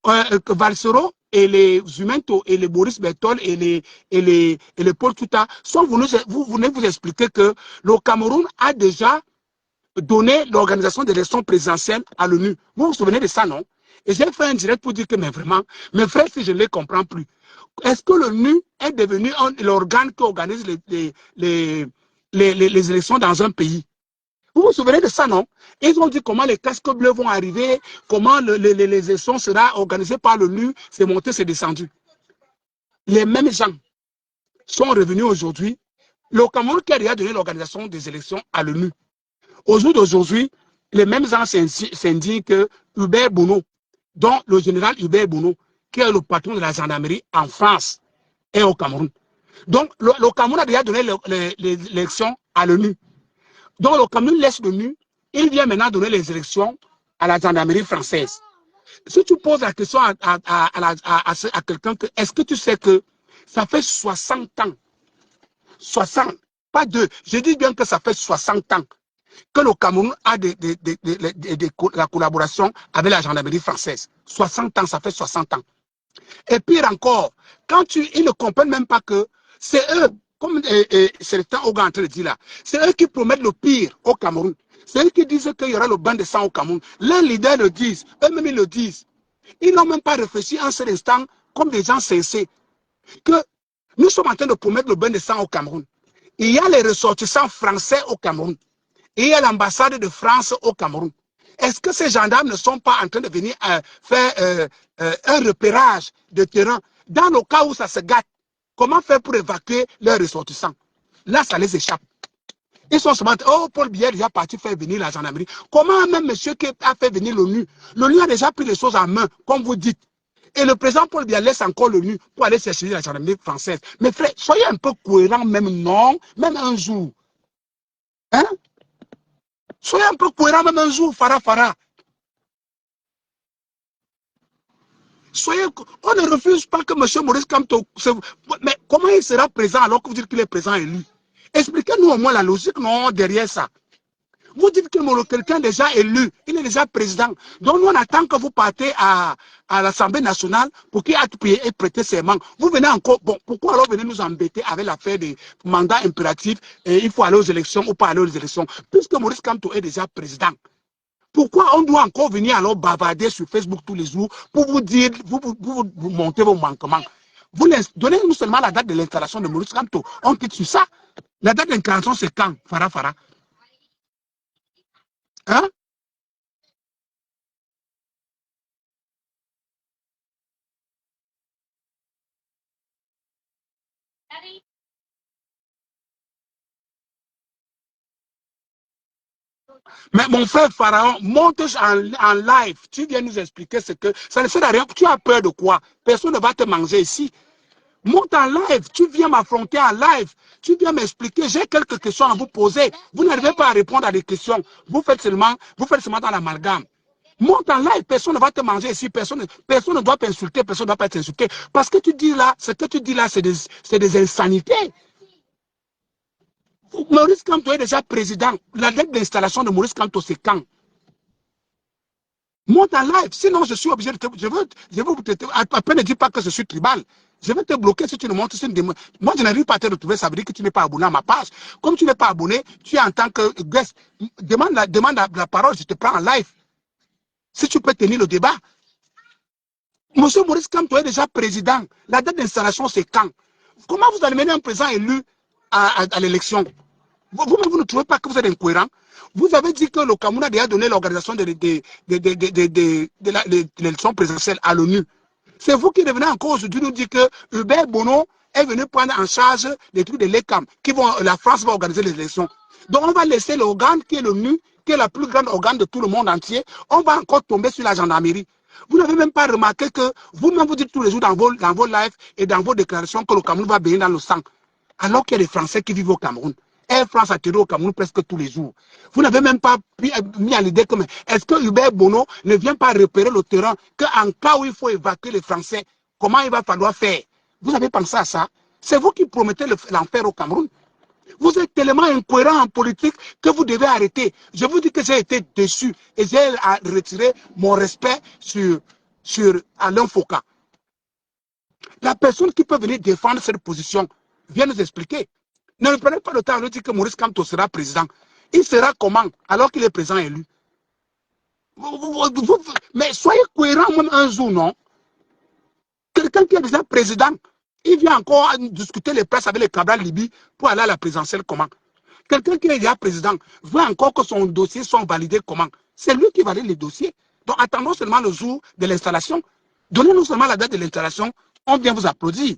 Valsero et les Zumento et les Boris Bertol et les Paul Tuta sont venus vous expliquer que le Cameroun a déjà donné l'organisation des élections présidentielles à l'ONU. Vous vous souvenez de ça, non? Et j'ai fait un direct pour dire que, mais vraiment, mes frères, si je ne les comprends plus, est-ce que l'ONU est devenu l'organe qui organise les élections dans un pays? Vous vous souvenez de ça, non? Ils ont dit comment les casques bleus vont arriver, comment les élections seront organisées par l'ONU, c'est monté, c'est descendu. Les mêmes gens sont revenus aujourd'hui. Le Cameroun qui a déjà donné l'organisation des élections à l'ONU. Au jour d'aujourd'hui, les mêmes gens s'indignent que Hubert Bono, dont le général Hubert Bono, qui est le patron de la gendarmerie en France, est au Cameroun. Donc, le Cameroun a déjà donné l'élection à l'ONU. Donc, le Cameroun laisse l'ONU, il vient maintenant donner les élections à la gendarmerie française. Si tu poses la question à quelqu'un, est-ce que tu sais que ça fait 60 ans, 60, pas deux, je dis bien que ça fait 60 ans que le Cameroun a la collaboration avec la gendarmerie française. 60 ans, ça fait 60 ans. Et pire encore, ils ne comprennent même pas que c'est eux, comme certains ont en train de dire là, c'est eux qui promettent le pire au Cameroun. C'est eux qui disent qu'il y aura le bain de sang au Cameroun. Leurs leaders le disent, eux-mêmes ils le disent. Ils n'ont même pas réfléchi en cet instant, comme des gens censés, que nous sommes en train de promettre le bain de sang au Cameroun. Il y a les ressortissants français au Cameroun. Et il y a l'ambassade de France au Cameroun. Est-ce que ces gendarmes ne sont pas en train de venir faire un repérage de terrain dans le cas où ça se gâte? Comment faire pour évacuer leurs ressortissants? Là, ça les échappe. Ils sont seulement, oh, Paul Biya est déjà parti faire venir la gendarmerie. Comment même monsieur qui a fait venir l'ONU? L'ONU a déjà pris les choses en main, comme vous dites. Et le président Paul Biya laisse encore l'ONU pour aller chercher la gendarmerie française. Mais frère, soyez un peu cohérents même, non? Même un jour. Hein? Soyez un peu cohérent même un jour, Farah. On ne refuse pas que M. Maurice Kamto... Mais comment il sera présent alors que vous dites qu'il est présent élu? Expliquez-nous au moins la logique non derrière ça. Vous dites que quelqu'un déjà élu, il est déjà président. Donc nous on attend que vous partez à l'Assemblée nationale pour qu'il ait prêté serment. Vous venez encore, bon, pourquoi alors venez nous embêter avec l'affaire des mandats impératifs et il faut aller aux élections ou pas aller aux élections? Puisque Maurice Kamto est déjà président. Pourquoi on doit encore venir alors bavarder sur Facebook tous les jours pour vous dire, vous monter vos manquements? Donnez-nous seulement la date de l'installation de Maurice Kamto. On quitte sur ça. La date d'installation, c'est quand, Farah? Hein? Mais mon frère Pharaon, monte en live. Tu viens nous expliquer ce que... Ça ne sert à rien. Tu as peur de quoi? Personne ne va te manger ici. Monte en live. Tu viens m'affronter en live. Tu viens m'expliquer. J'ai quelques questions à vous poser. Vous n'arrivez pas à répondre à des questions. Vous faites seulement dans l'amalgame. Monte en live. Personne ne va te manger ici. Personne ne doit t'insulter. Personne ne doit pas t'insulter. Parce que tu dis là, ce que tu dis là, c'est des insanités. Maurice Kamto est déjà président. La date d'installation de Maurice Kamto, c'est quand? Monte en live. Sinon, je suis obligé de te... Je veux vous traiter. Après, ne dis pas que je suis tribal. Je vais te bloquer si tu ne montes. Moi, je n'arrive pas à te retrouver. Ça veut dire que tu n'es pas abonné à ma page. Comme tu n'es pas abonné, tu es en tant que guest. Demande la parole. Je te prends en live. Si tu peux tenir le débat. Monsieur Maurice Kamto est déjà président. La date d'installation, c'est quand? Comment vous allez mener un président élu à l'élection? Vous ne trouvez pas que vous êtes incohérent? Vous avez dit que le Cameroun a déjà donné l'organisation de l'élection présidentielle à l'ONU. C'est vous qui revenez encore aujourd'hui nous dire que Hubert Bonneau est venu prendre en charge les trucs de l'ECAM, la France va organiser les élections. Donc on va laisser l'organe qui est l'ONU, qui est la plus grande organe de tout le monde entier, on va encore tomber sur la gendarmerie. Vous n'avez même pas remarqué que vous-même vous dites tous les jours dans vos lives et dans vos déclarations que le Cameroun va baigner dans le sang. Alors qu'il y a des Français qui vivent au Cameroun. Air France atterrit au Cameroun presque tous les jours. Vous n'avez même pas mis à l'idée que est-ce que Hubert Bonneau ne vient pas repérer le terrain, qu'en cas où il faut évacuer les Français, comment il va falloir faire? Vous avez pensé à ça? C'est vous qui promettez l'enfer au Cameroun. Vous êtes tellement incohérent en politique que vous devez arrêter. Je vous dis que j'ai été déçu et j'ai retiré mon respect sur Alain Foucault. La personne qui peut venir défendre cette position vient nous expliquer. Ne prenez pas le temps de dire que Maurice Kamto sera président. Il sera comment alors qu'il est président élu? Mais soyez cohérent même un jour, non? Quelqu'un qui est déjà président, il vient encore discuter les presses avec les Cabral Libye pour aller à la présidentielle comment? Quelqu'un qui est déjà président veut encore que son dossier soit validé comment? C'est lui qui valide les dossiers. Donc attendons seulement le jour de l'installation. Donnez-nous seulement la date de l'installation, on vient vous applaudir.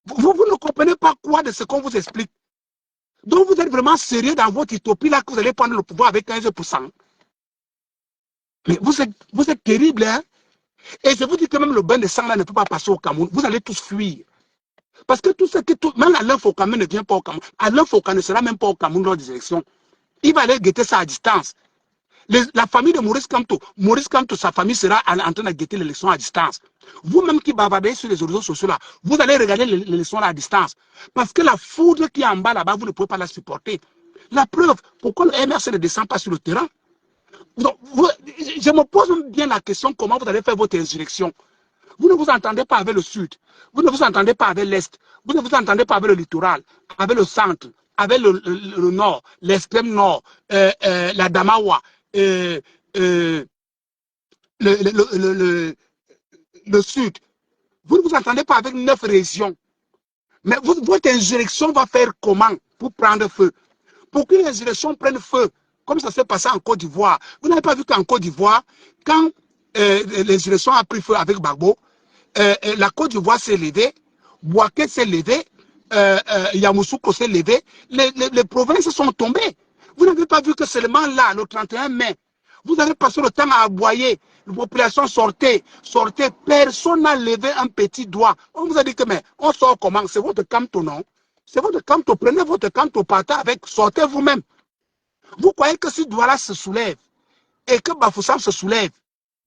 Vous ne comprenez pas quoi de ce qu'on vous explique. Donc vous êtes vraiment sérieux dans votre utopie là que vous allez prendre le pouvoir avec 15%. Mais vous êtes terrible, hein? Et je vous dis que même le bain de sang là ne peut pas passer au Cameroun. Vous allez tous fuir. Parce que tout ce qui... Même Alain Foucault ne vient pas au Cameroun. Alain Foucault ne sera même pas au Cameroun lors des élections. Il va aller guetter ça à distance. La famille de Maurice Kamto, sa famille sera en train de guetter l'élection à distance. Vous-même qui bavardez sur les réseaux sociaux là, vous allez regarder l'élection là à distance. Parce que la foudre qui est en bas là-bas, vous ne pouvez pas la supporter. La preuve, pourquoi le MRC ne descend pas sur le terrain? Donc, je me pose bien la question, comment vous allez faire votre insurrection? Vous ne vous entendez pas avec le sud, vous ne vous entendez pas avec l'est, vous ne vous entendez pas avec le littoral, avec le centre, avec le nord, l'extrême nord, la Damawa, le sud. Vous ne vous entendez pas avec 9 régions. Mais votre insurrection va faire comment pour prendre feu? Pour qu'une insurrection prenne feu, comme ça s'est passé en Côte d'Ivoire. Vous n'avez pas vu qu'en Côte d'Ivoire, quand l'insurrection a pris feu avec Gbagbo, la Côte d'Ivoire s'est levée, Bouaké s'est levé, Yamoussoukro s'est levé, les provinces sont tombées. Vous n'avez pas vu que seulement là, le 31 mai, vous avez passé le temps à aboyer, la population sortait, personne n'a levé un petit doigt. On vous a dit que, mais on sort comment? C'est votre Kamto, non? C'est votre Kamto, prenez votre Kamto, partez avec, sortez vous-même. Vous croyez que si Douala se soulève et que Bafoussam se soulève,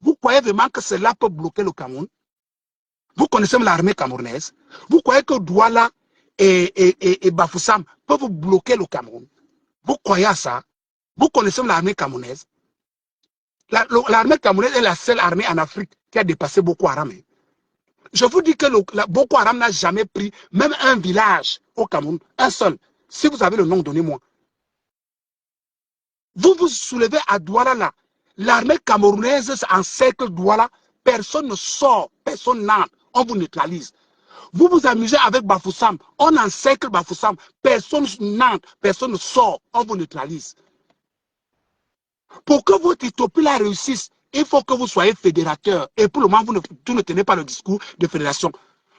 vous croyez vraiment que cela peut bloquer le Cameroun? Vous connaissez l'armée camerounaise. Vous croyez que Douala et Bafoussam peuvent bloquer le Cameroun? Vous croyez à ça? Vous connaissez l'armée camerounaise? L'armée camerounaise est la seule armée en Afrique qui a dépassé Boko Haram. Je vous dis que Boko Haram n'a jamais pris même un village au Cameroun, un seul. Si vous avez le nom, donnez-moi. Vous vous soulevez à Douala là. L'armée camerounaise encercle Douala. Personne ne sort, personne n'entre. On vous neutralise. Vous vous amusez avec Bafoussam. On encercle Bafoussam. Personne n'entre, personne ne sort. On vous neutralise. Pour que votre utopie là réussisse, il faut que vous soyez fédérateur. Et pour le moment, vous ne tenez pas le discours de fédération.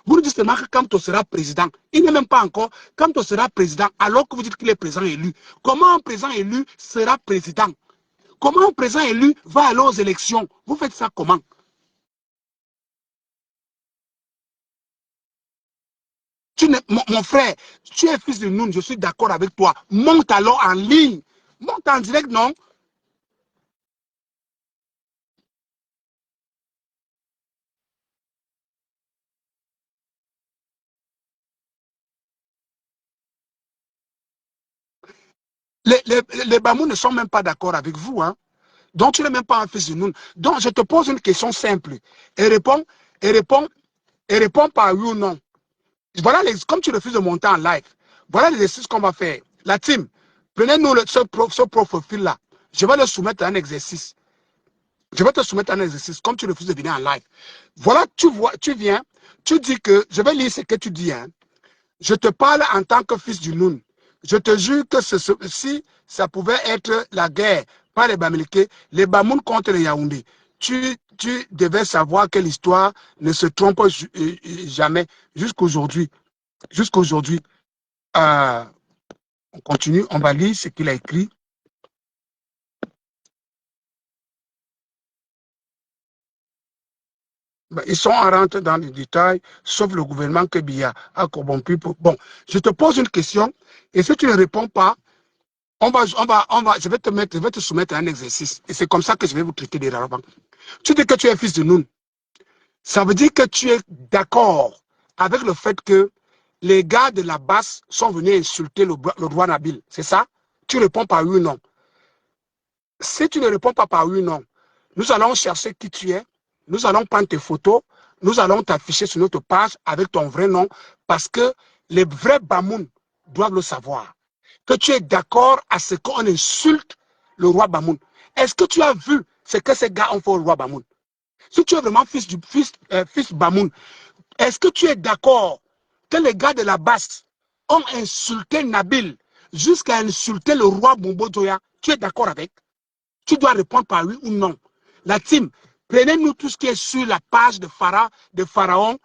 Vous nous dites seulement que Kamto sera président. Il n'est même pas encore. Kamto sera président alors que vous dites qu'il est président élu. Comment un président élu sera président? Comment un président élu va aller aux élections? Vous faites ça comment? Mon frère, tu es fils de Noun, je suis d'accord avec toi. Monte alors en ligne. Monte en direct, non? Les Bamous ne sont même pas d'accord avec vous. Hein? Donc, tu n'es même pas un fils de Noun. Donc, je te pose une question simple. Et réponds par oui ou non. Voilà, comme tu refuses de monter en live, voilà l'exercice qu'on va faire. La team, prenez-nous ce profil-là. Je vais le soumettre à un exercice. Je vais te soumettre à un exercice, comme tu refuses de venir en live. Voilà, tu viens, tu dis que, je vais lire ce que tu dis. Hein. Je te parle en tant que fils du Noun. Je te jure que si ça pouvait être la guerre par les Bamileke, les Bamoun contre les Yaoundé, tu tu devais savoir que l'histoire ne se trompe jamais jusqu'aujourd'hui. Jusqu'aujourd'hui. On continue, on va lire ce qu'il a écrit. Ils sont en rentrant dans les détails, sauf le gouvernement que Biya a corrompu. Bon, je te pose une question, et si tu ne réponds pas, je vais te soumettre à un exercice. Et c'est comme ça que je vais vous traiter des rabbins. Tu dis que tu es fils de Noun. Ça veut dire que tu es d'accord avec le fait que les gars de la basse sont venus insulter le roi Nabil. C'est ça? Tu réponds par oui ou non. Si tu ne réponds pas par oui ou non, nous allons chercher qui tu es. Nous allons prendre tes photos. Nous allons t'afficher sur notre page avec ton vrai nom parce que les vrais Bamoun doivent le savoir. Que tu es d'accord à ce qu'on insulte le roi Bamoun. Est-ce que tu as vu ce que ces gars ont fait au roi Bamoun? Si tu es vraiment fils Bamoun, est-ce que tu es d'accord que les gars de la basse ont insulté Nabil jusqu'à insulter le roi Bombo Joya? Tu es d'accord avec? Tu dois répondre par oui ou non. La team, prenez-nous tout ce qui est sur la page de Pharaon.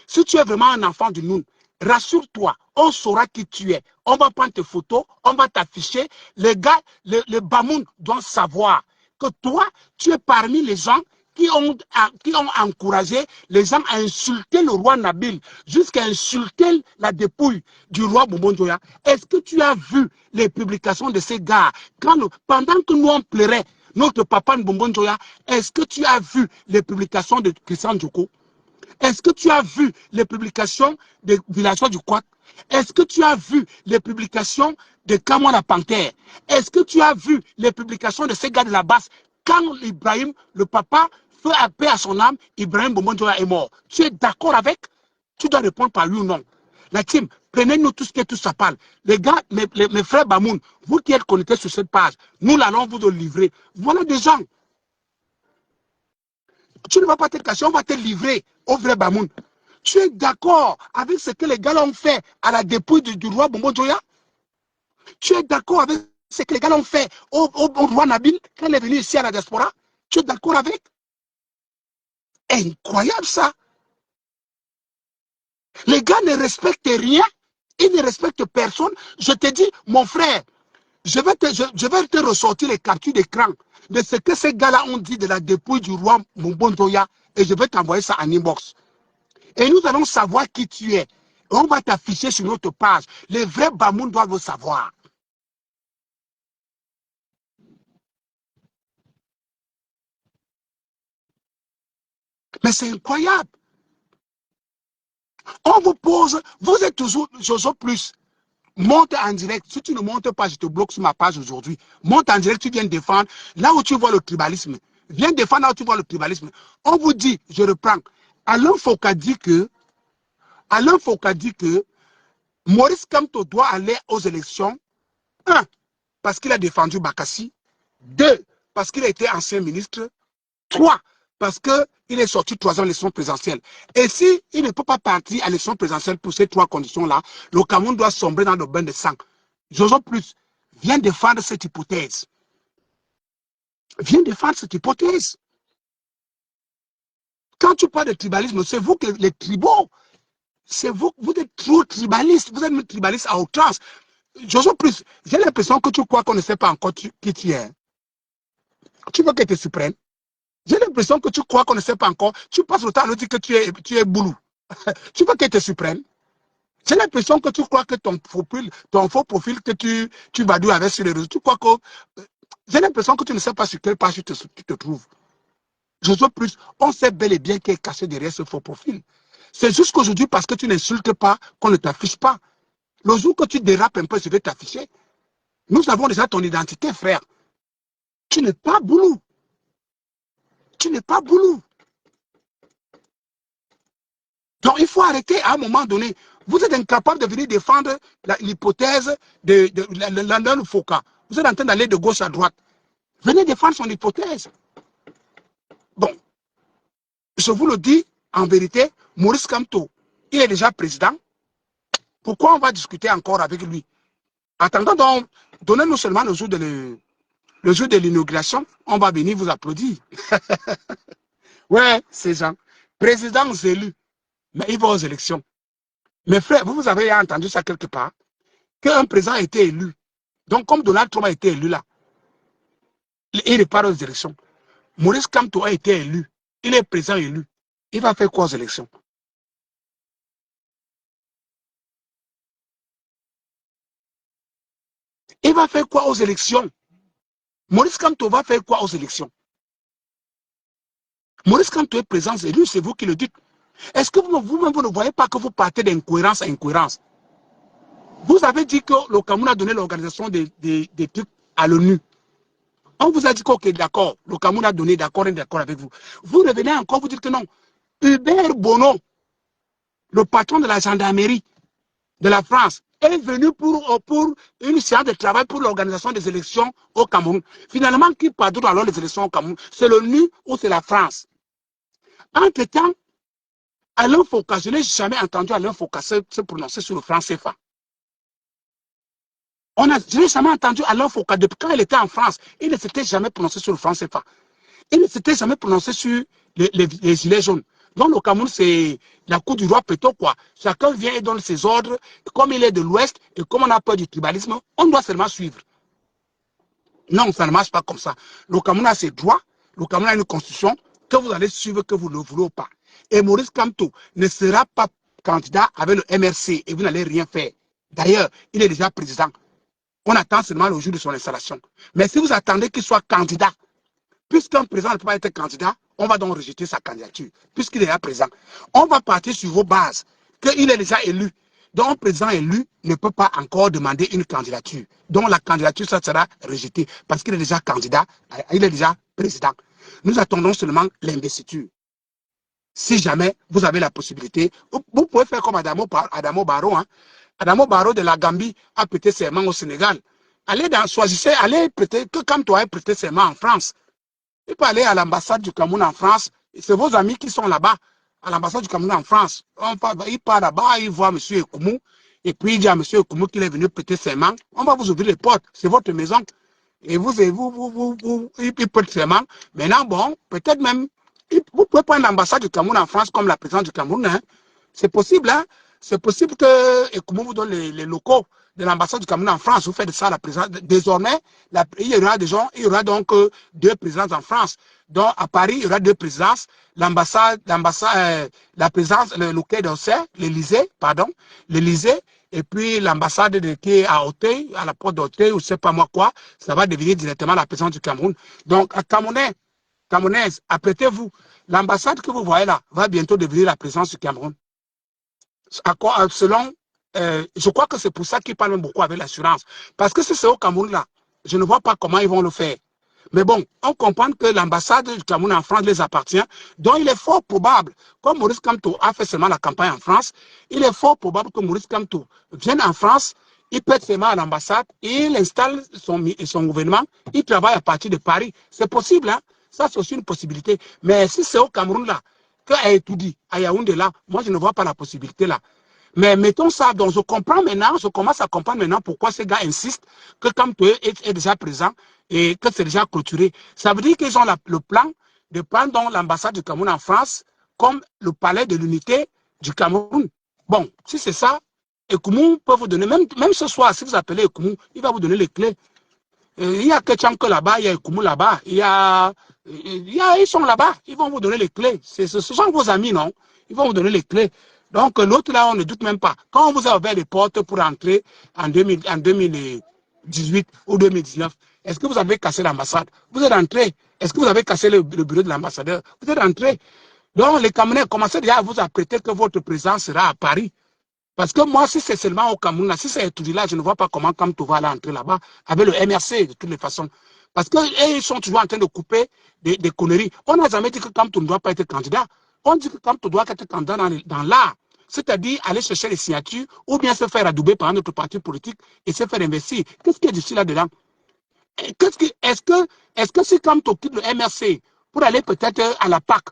Si tu es vraiment un enfant du Noun, rassure-toi, on saura qui tu es. On va prendre tes photos, on va t'afficher. Les gars, les Bamoun doivent savoir que toi, tu es parmi les gens qui ont encouragé les gens à insulter le roi Nabil, jusqu'à insulter la dépouille du roi Boubonjoya. Est-ce que tu as vu les publications de ces gars pendant que nous on pleurait notre papa Boubonjoya? Est-ce que tu as vu les publications de Christian Djoko? Est-ce que tu as vu les publications des villageois du Quat? Est-ce que tu as vu les publications de Kamwana Panthère? Est-ce que tu as vu les publications de ces gars de la basse? Quand Ibrahim, le papa, fait appel à son âme, Ibrahim Boumondjoya est mort. Tu es d'accord avec? Tu dois répondre par oui ou non. La team, prenez-nous tout ce qui est tout ça parle. Les gars, mes frères Bamoun, vous qui êtes connectés sur cette page, nous allons vous le livrer. Voilà des gens. Tu ne vas pas te cacher, on va te livrer au vrai Bamoun. Tu es d'accord avec ce que les gars ont fait à la dépouille du roi Bombo Joya? Tu es d'accord avec ce que les gars ont fait au roi Nabil quand il est venu ici à la diaspora? Tu es d'accord avec? Incroyable ça. Les gars ne respectent rien, ils ne respectent personne. Je te dis, mon frère, je vais te ressortir les captures d'écran de ce que ces gars-là ont dit de la dépouille du roi Bombo Joya et je vais t'envoyer ça en inbox. Et nous allons savoir qui tu es. On va t'afficher sur notre page. Les vrais Bamoun doivent le savoir. Mais c'est incroyable. On vous pose, vous êtes toujours Jojo Plus. Monte en direct. Si tu ne montes pas, je te bloque sur ma page aujourd'hui. Monte en direct, tu viens défendre là où tu vois le tribalisme. Viens défendre là où tu vois le tribalisme. On vous dit, je reprends. Alain Foucault dit que Maurice Kamto doit aller aux élections. 1. Parce qu'il a défendu Bakassi. 2. Parce qu'il a été ancien ministre. 3. Parce qu'il est sorti 3 ans à l'élection présidentielle. Et s'il ne peut pas partir à l'élection présidentielle pour ces 3 conditions-là, le Cameroun doit sombrer dans le bain de sang. Jojo Plus, viens défendre cette hypothèse. Viens défendre cette hypothèse. Quand tu parles de tribalisme, c'est vous que les tribaux, c'est vous êtes trop tribaliste, vous êtes tribaliste à outrance. Jojo Plus, j'ai l'impression que tu crois qu'on ne sait pas encore qui tu es. Tu veux que tu te surprennes? J'ai l'impression que tu crois qu'on ne sait pas encore. Tu passes le temps à nous dire que tu es boulou. Tu veux que te surprenne? J'ai l'impression que tu crois que ton faux profil que tu vas douiller avec sur les réseaux, tu crois que... J'ai l'impression que tu ne sais pas sur quelle page tu te trouves. Je sais plus, on sait bel et bien qui est caché derrière ce faux profil. C'est juste qu'aujourd'hui, parce que tu n'insultes pas, qu'on ne t'affiche pas. Le jour que tu dérapes un peu, je vais t'afficher. Nous avons déjà ton identité, frère. Tu n'es pas boulou. Tu n'es pas boulou. Donc, il faut arrêter à un moment donné. Vous êtes incapable de venir défendre l'hypothèse de Landon Foucault. Vous êtes en train d'aller de gauche à droite. Venez défendre son hypothèse. Bon, je vous le dis, en vérité, Maurice Kamto, il est déjà président. Pourquoi on va discuter encore avec lui? Attendons donc, donnez-nous seulement le jour de le jour de l'inauguration, on va venir vous applaudir. Ouais, ces gens. Présidents élus, mais ils vont aux élections. Mes frères, vous avez entendu ça quelque part, qu'un président a été élu. Donc, comme Donald Trump a été élu là, il repart aux élections. Maurice Kamto a été élu. Il est président élu. Il va faire quoi aux élections? Il va faire quoi aux élections? Maurice Kamto va faire quoi aux élections? Maurice Kamto est président élu, c'est vous qui le dites. Est-ce que vous-même, vous ne voyez pas que vous partez d'incohérence à incohérence? Vous avez dit que le Cameroun a donné l'organisation des trucs à l'ONU. On vous a dit que, ok, d'accord, le Cameroun a donné, d'accord, et d'accord avec vous. Vous revenez encore, vous dites que non. Hubert Bonneau, le patron de la gendarmerie de la France, est venu pour une séance de travail pour l'organisation des élections au Cameroun. Finalement, qui pardonne alors les élections au Cameroun? C'est l'ONU ou c'est la France? Entre-temps, Alain Foka, je n'ai jamais entendu Alain Foka se prononcer sur le franc CFA. Je n'ai jamais entendu Alain Foka, depuis quand il était en France, il ne s'était jamais prononcé sur le franc CFA. Il ne s'était jamais prononcé sur les gilets jaunes. Donc le Cameroun, c'est la cour du roi plutôt quoi. Chacun vient et donne ses ordres. Comme il est de l'Ouest et comme on a peur du tribalisme, on doit seulement suivre. Non, ça ne marche pas comme ça. Le Cameroun a ses droits. Le Cameroun a une constitution que vous allez suivre, que vous ne le voulez pas. Et Maurice Kamto ne sera pas candidat avec le MRC et vous n'allez rien faire. D'ailleurs, il est déjà président. On attend seulement le jour de son installation. Mais si vous attendez qu'il soit candidat, puisqu'un président ne peut pas être candidat, on va donc rejeter sa candidature, puisqu'il est là présent. On va partir sur vos bases, qu'il est déjà élu. Donc, un président élu ne peut pas encore demander une candidature. Donc, la candidature, ça sera rejetée, parce qu'il est déjà candidat, il est déjà président. Nous attendons seulement l'investiture. Si jamais vous avez la possibilité, vous pouvez faire comme Adamo Barrow. Hein. Adamo Barrow de la Gambie a prêté serment au Sénégal. Choisissez, allez prêter, que comme toi, prêter serment en France. Il peut aller à l'ambassade du Cameroun en France. C'est vos amis qui sont là-bas, à l'ambassade du Cameroun en France. Il part là-bas, il voit M. Ekoumou. Et puis il dit à M. Ekoumou qu'il est venu prêter serment. On va vous ouvrir les portes. C'est votre maison. Et il prête serment. Maintenant, bon, peut-être même, vous pouvez prendre l'ambassade du Cameroun en France comme la présidente du Cameroun. Hein. C'est possible, hein. C'est possible que Ekoumou vous donne les locaux de l'ambassade du Cameroun en France. Vous faites de ça la présidence. Désormais, il y aura donc deux présidences en France. Donc, à Paris, il y aura deux présidences. La présidence, le Quai d'Orsay, l'Élysée, et puis l'ambassade qui est à Auteuil, à la porte d'Auteuil, ou je ne sais pas moi quoi, ça va devenir directement la présidence du Cameroun. Donc, à Camerounaise, apprêtez-vous. L'ambassade que vous voyez là va bientôt devenir la présidence du Cameroun. Selon, je crois que c'est pour ça qu'ils parlent beaucoup avec l'assurance. Parce que si c'est au Cameroun là, je ne vois pas comment ils vont le faire. Mais bon, on comprend que l'ambassade du Cameroun en France les appartient. Donc il est fort probable, comme Maurice Kamto a fait seulement la campagne en France, il est fort probable que Maurice Kamto vienne en France, il pète ses mains à l'ambassade, il installe son gouvernement, il travaille à partir de Paris. C'est possible, hein? Ça c'est aussi une possibilité. Mais si c'est au Cameroun là, que tout dit, à Yaoundé là, moi je ne vois pas la possibilité là. Mais mettons ça, donc je comprends maintenant, je commence à comprendre maintenant pourquoi ces gars insistent que Kamto est déjà présent et que c'est déjà clôturé. Ça veut dire qu'ils ont le plan de prendre l'ambassade du Cameroun en France comme le palais de l'unité du Cameroun. Bon, si c'est ça, Ekoumou peut vous donner, même ce soir, si vous appelez Ekoumou, il va vous donner les clés. Il y a Ketchanke là-bas, il y a Ekoumou là-bas, ils sont là-bas, ils vont vous donner les clés. Ce sont vos amis, non? Ils vont vous donner les clés. Donc l'autre là, on ne doute même pas. Quand on vous a ouvert les portes pour entrer en 2018 ou 2019, est-ce que vous avez cassé l'ambassade? Vous êtes entré. Est-ce que vous avez cassé le bureau de l'ambassadeur? Vous êtes entré. Donc les Camerounais commencez déjà à vous apprêter que votre présence sera à Paris. Parce que moi, si c'est seulement au Cameroun, si c'est tout là, je ne vois pas comment Kamto va aller entrer là-bas avec le MRC de toutes les façons. Parce qu'ils sont toujours en train de couper des conneries. On n'a jamais dit que Kamto ne doit pas être candidat. On dit que Kamto doit être candidat dans l'art. C'est-à-dire aller chercher les signatures ou bien se faire adouber par un autre parti politique et se faire investir. Qu'est-ce qu'il y a d'ici là-dedans? Est-ce que si Kamto quitte le MRC pour aller peut-être à la PAC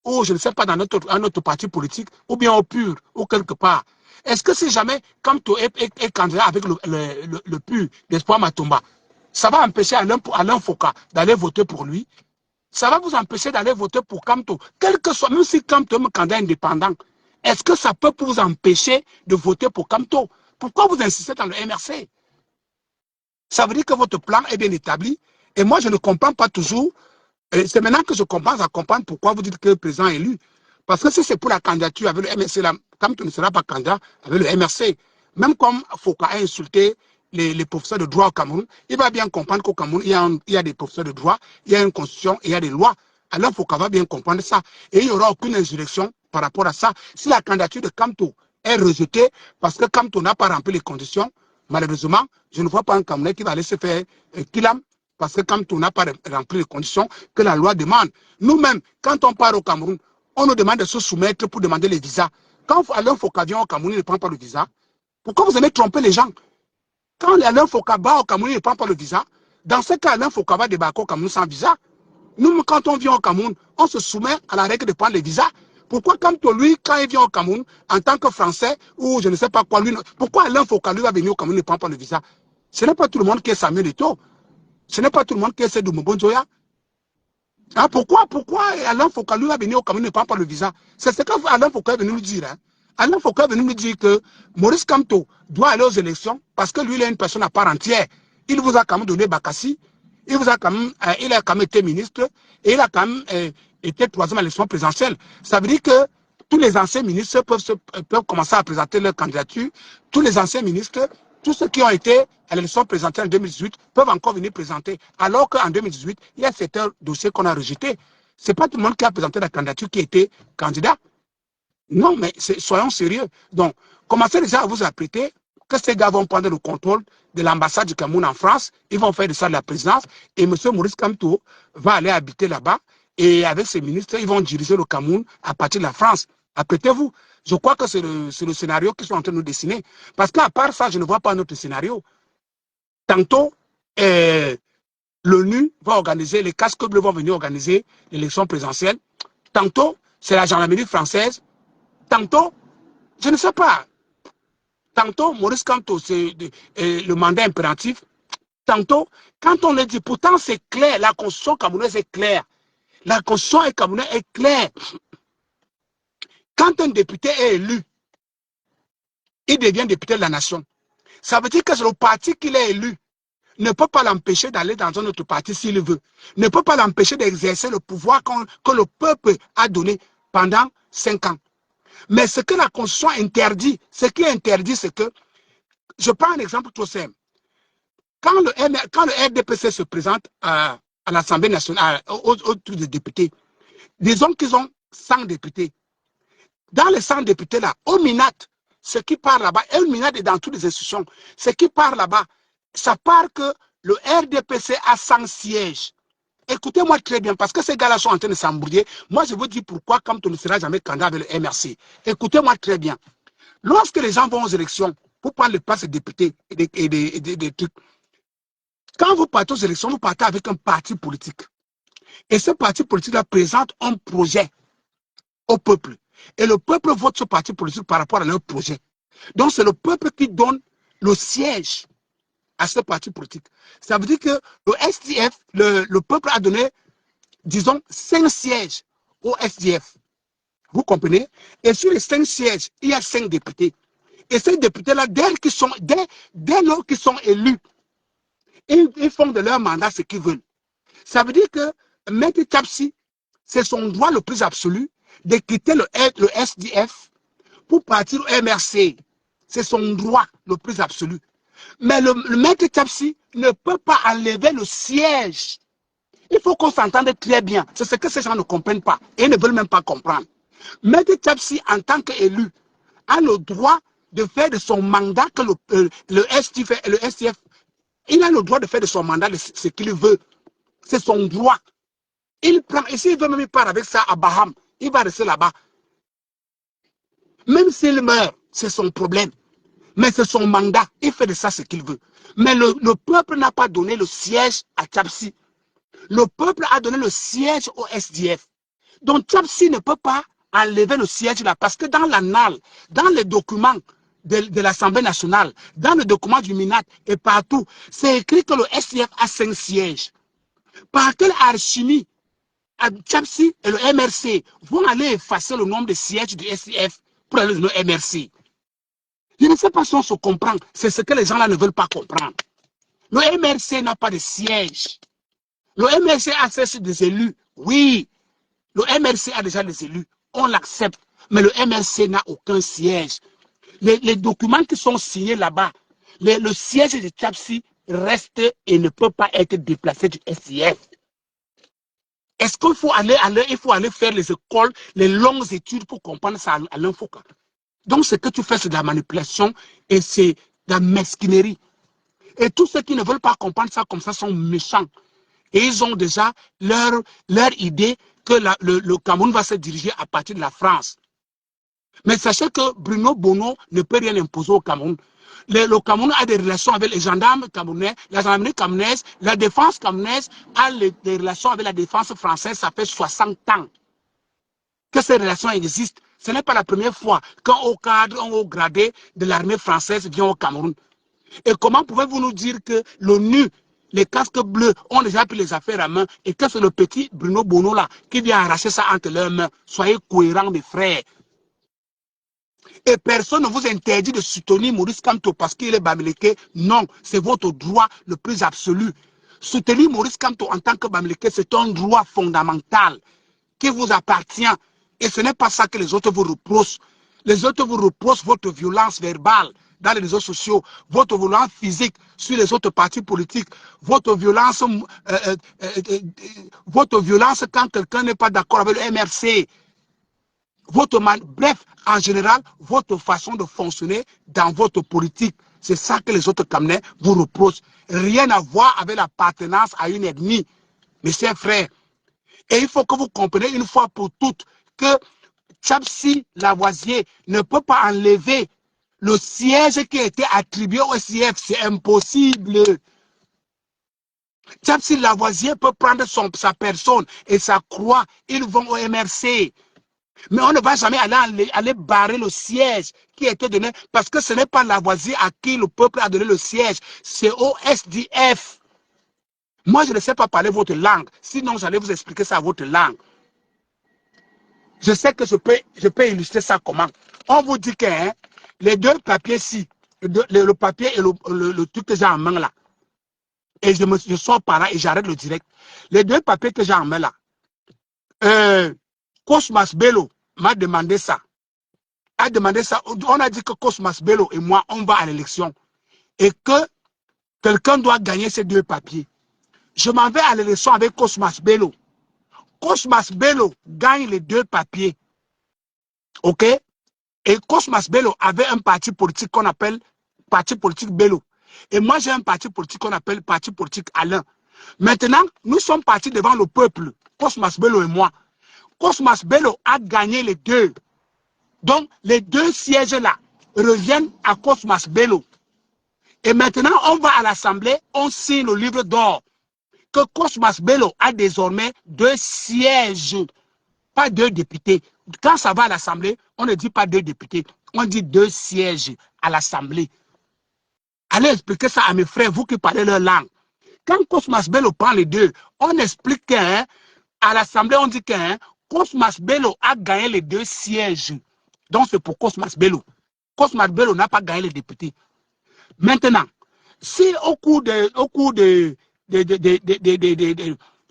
ou je ne sais pas dans un autre parti politique ou bien au PUR ou quelque part, est-ce que si jamais Kamto est candidat avec le PUR d'Espoir Matomba, ça va empêcher Alain Foka d'aller voter pour lui. Ça va vous empêcher d'aller voter pour Kamto. Quel que soit, même si Kamto est un candidat indépendant, est-ce que ça peut vous empêcher de voter pour Kamto? Pourquoi vous insistez dans le MRC? Ça veut dire que votre plan est bien établi. Et moi, je ne comprends pas toujours. C'est maintenant que je commence à comprendre pourquoi vous dites que le président est élu. Parce que si c'est pour la candidature avec le MRC, Kamto ne sera pas candidat avec le MRC. Même comme Foka a insulté les professeurs de droit au Cameroun, il va bien comprendre qu'au Cameroun, il y a des professeurs de droit, il y a une constitution et il y a des lois. Alors Foka va bien comprendre ça. Et il n'y aura aucune insurrection par rapport à ça. Si la candidature de Kamto est rejetée parce que Kamto n'a pas rempli les conditions, malheureusement, je ne vois pas un Camerounais qui va aller se faire Kilam parce que Kamto n'a pas rempli les conditions que la loi demande. Nous-mêmes, quand on part au Cameroun, on nous demande de se soumettre pour demander les visas. Quand Alain Foka vient au Cameroun, il ne prend pas le visa. Pourquoi vous aimez tromper les gens? Quand Alain Foka va au Cameroun, il ne prend pas le visa. Dans ce cas, Alain Foka va débarquer au Cameroun sans visa. Nous, quand on vient au Cameroun, on se soumet à la règle de prendre les visas. Pourquoi Kamto, lui, quand il vient au Cameroun, en tant que Français, ou je ne sais pas quoi, lui, pourquoi Alain Foka, lui, va venir au Cameroun et ne prend pas le visa? Ce n'est pas tout le monde qui est Samuel Eto'o. Ce n'est pas tout le monde qui est Sédou Mbonjoya. Hein, pourquoi Alain Foka, lui, va venir au Cameroun et ne prend pas le visa? C'est ce qu'Alain Foka est venu nous dire. Hein. Alain Foka est venu nous dire que Maurice Kamto doit aller aux élections parce que lui, il est une personne à part entière. Il vous a quand même donné Bakassi, il a quand même été ministre et il a quand même été troisième à l'élection présidentielle. Ça veut dire que tous les anciens ministres peuvent commencer à présenter leur candidature. Tous les anciens ministres, tous ceux qui ont été à l'élection présidentielle en 2018 peuvent encore venir présenter. Alors qu'en 2018, il y a certains dossiers qu'on a rejetés. Ce n'est pas tout le monde qui a présenté la candidature qui était candidat. Non, mais soyons sérieux. Donc, commencez déjà à vous apprêter que ces gars vont prendre le contrôle de l'ambassade du Cameroun en France. Ils vont faire de ça de la présidence. Et M. Maurice Kamto va aller habiter là-bas. Et avec ses ministres, ils vont diriger le Cameroun à partir de la France. Apprêtez-vous. Je crois que c'est le scénario qu'ils sont en train de nous dessiner. Parce qu'à part ça, je ne vois pas un autre scénario. Tantôt, l'ONU va organiser, les casques bleus vont venir organiser l'élection présidentielle. Tantôt, c'est la gendarmerie française. Tantôt, je ne sais pas. Tantôt, Maurice Kamto, c'est le mandat impératif. Tantôt, quand on le dit, pourtant c'est clair, la constitution camerounaise est claire. La constitution camerounaise est claire. Quand un député est élu, il devient député de la nation. Ça veut dire que c'est le parti qu'il est élu ne peut pas l'empêcher d'aller dans un autre parti s'il veut. Ne peut pas l'empêcher d'exercer le pouvoir que le peuple a donné pendant 5 ans. Mais ce que la Constitution interdit, ce qui est interdit, c'est que, je prends un exemple tout simple. Quand le RDPC se présente à l'Assemblée nationale, autour des députés, disons qu'ils ont 100 députés. Dans les 100 députés-là, au MINAT, ce qui part là-bas, et le MINAT est dans toutes les institutions, ce qui part là-bas, ça part que le RDPC a 100 sièges. Écoutez-moi très bien, parce que ces gars-là sont en train de s'embrouiller. Moi, je vous dis pourquoi, comme tu ne seras jamais candidat avec le MRC. Écoutez-moi très bien. Lorsque les gens vont aux élections pour prendre les places de députés et des trucs, quand vous partez aux élections, vous partez avec un parti politique. Et ce parti politique-là présente un projet au peuple. Et le peuple vote ce parti politique par rapport à leur projet. Donc, c'est le peuple qui donne le siège à ce parti politique. Ça veut dire que le SDF, le peuple a donné, disons, 5 sièges au SDF. Vous comprenez? Et sur les 5 sièges, il y a 5 députés. Et ces députés-là, dès lors qu'ils sont élus, ils font de leur mandat ce qu'ils veulent. Ça veut dire que Maître Tchapsi, c'est son droit le plus absolu de quitter le SDF pour partir au MRC. C'est son droit le plus absolu. Mais le Maître Tchapsi ne peut pas enlever le siège. Il faut qu'on s'entende très bien. C'est ce que ces gens ne comprennent pas et ne veulent même pas comprendre. Maître Tchapsi, en tant qu'élu, a le droit de faire de son mandat que le SDF, il a le droit de faire de son mandat ce qu'il veut. C'est son droit. Il prend, et s'il veut même il part avec ça à Baham, il va rester là-bas. Même s'il meurt, c'est son problème. Mais c'est son mandat, il fait de ça ce qu'il veut. Mais le peuple n'a pas donné le siège à Tchapsi. Le peuple a donné le siège au SDF. Donc Tchapsi ne peut pas enlever le siège là, parce que dans l'annale, dans les documents de l'Assemblée nationale, dans le document du MINAT et partout, c'est écrit que le SIF a 5 sièges. Par quelle alchimie Tchapsi et le MRC vont aller effacer le nombre de sièges du SIF pour aller dans le MRC? Je ne sais pas si on se comprend. C'est ce que les gens là ne veulent pas comprendre. Le MRC n'a pas de siège. Le MRC a fait des élus. Oui, le MRC a déjà des élus. On l'accepte. Mais le MRC n'a aucun siège. Les documents qui sont signés là-bas, le siège de Tchapsi reste et ne peut pas être déplacé du SIF. Est-ce qu'il faut aller faire les écoles, les longues études pour comprendre ça à l'info? Donc, ce que tu fais, c'est de la manipulation et c'est de la mesquinerie. Et tous ceux qui ne veulent pas comprendre ça comme ça sont méchants. Et ils ont déjà leur idée que le Cameroun va se diriger à partir de la France. Mais sachez que Bruno Bono ne peut rien imposer au Cameroun. Le Cameroun a des relations avec les gendarmes camerounais, la gendarmerie camerounaise, la défense camerounaise a des relations avec la défense française, ça fait 60 ans que ces relations existent. Ce n'est pas la première fois qu'un haut cadre, un haut gradé de l'armée française vient au Cameroun. Et comment pouvez-vous nous dire que l'ONU, les casques bleus ont déjà pris les affaires à main et que c'est le petit Bruno Bono là qui vient arracher ça entre leurs mains? Soyez cohérents, mes frères. Et personne ne vous interdit de soutenir Maurice Kamto parce qu'il est Bamileke. Non, c'est votre droit le plus absolu. Soutenir Maurice Kamto en tant que Bamileke, c'est un droit fondamental qui vous appartient. Et ce n'est pas ça que les autres vous reprochent. Les autres vous reprochent votre violence verbale dans les réseaux sociaux, votre violence physique sur les autres partis politiques, votre violence quand quelqu'un n'est pas d'accord avec le MRC. Bref, en général, votre façon de fonctionner dans votre politique, c'est ça que les autres Camerounais vous reprochent. Rien à voir avec l'appartenance à une ethnie, mes chers frères. Et il faut que vous compreniez une fois pour toutes que Tchapsi Lavoisier ne peut pas enlever le siège qui a été attribué au SIF. C'est impossible. Tchapsi Lavoisier peut prendre sa personne et sa croix. Ils vont au MRC. Mais on ne va jamais aller barrer le siège qui a été donné parce que ce n'est pas Lavoisier à qui le peuple a donné le siège. C'est au SDF. Moi, je ne sais pas parler votre langue. Sinon, j'allais vous expliquer ça à votre langue. Je sais que je peux illustrer ça comment. On vous dit que les deux papiers-ci, le papier et le truc que j'ai en main là, et je sors par là et j'arrête le direct. Les deux papiers que j'ai en main là, Cosmas Bello m'a demandé ça. On a dit que Cosmas Bello et moi, on va à l'élection. Et que quelqu'un doit gagner ces deux papiers. Je m'en vais à l'élection avec Cosmas Bello. Cosmas Bello gagne les deux papiers. OK? Et Cosmas Bello avait un parti politique qu'on appelle Parti politique Bello. Et moi, j'ai un parti politique qu'on appelle Parti politique Alain. Maintenant, nous sommes partis devant le peuple, Cosmas Bello et moi. Cosmas Bello a gagné les deux. Donc, les deux sièges-là reviennent à Cosmas Bello. Et maintenant, on va à l'Assemblée, on signe le livre d'or que Cosmas Bello a désormais 2 sièges, pas 2 députés. Quand ça va à l'Assemblée, on ne dit pas 2 députés, on dit 2 sièges à l'Assemblée. Allez expliquer ça à mes frères, vous qui parlez leur langue. Quand Cosmas Bello prend les deux, on explique qu'à l'Assemblée, on dit que Cosmas Bello a gagné les 2 sièges. Donc c'est pour Cosmas Bello. Cosmas Bello n'a pas gagné les députés. Maintenant, si au cours des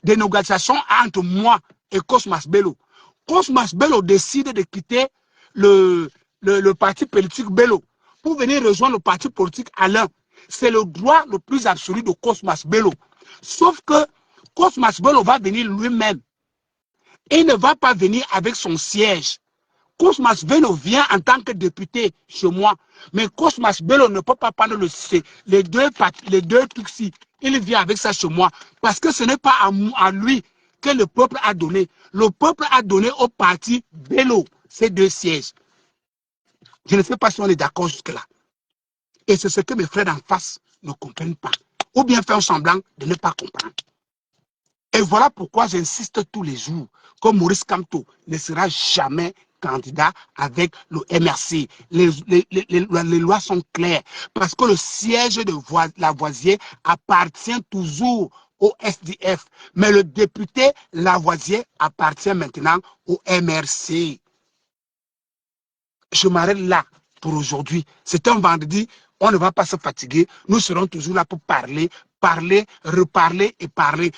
négociations entre moi et Cosmas Bello décide de quitter le parti politique Bello pour venir rejoindre le parti politique Alain. C'est le droit le plus absolu de Cosmas Bello. Sauf que Cosmas Bello va venir lui-même. Il ne va pas venir avec son siège. Cosmas Bello vient en tant que député chez moi. Mais Cosmas Bello ne peut pas prendre les deux trucs-ci. Il vient avec ça chez moi. Parce que ce n'est pas à lui que le peuple a donné. Le peuple a donné au parti Bello ces 2 sièges. Je ne sais pas si on est d'accord jusque-là. Et c'est ce que mes frères d'en face ne comprennent pas. Ou bien faire semblant de ne pas comprendre. Et voilà pourquoi j'insiste tous les jours que Maurice Kamto ne sera jamais candidat avec le MRC. Les lois sont claires parce que le siège de Lavoisier appartient toujours au SDF, mais le député Lavoisier appartient maintenant au MRC. Je m'arrête là pour aujourd'hui. C'est un vendredi, on ne va pas se fatiguer. Nous serons toujours là pour parler, reparler et parler.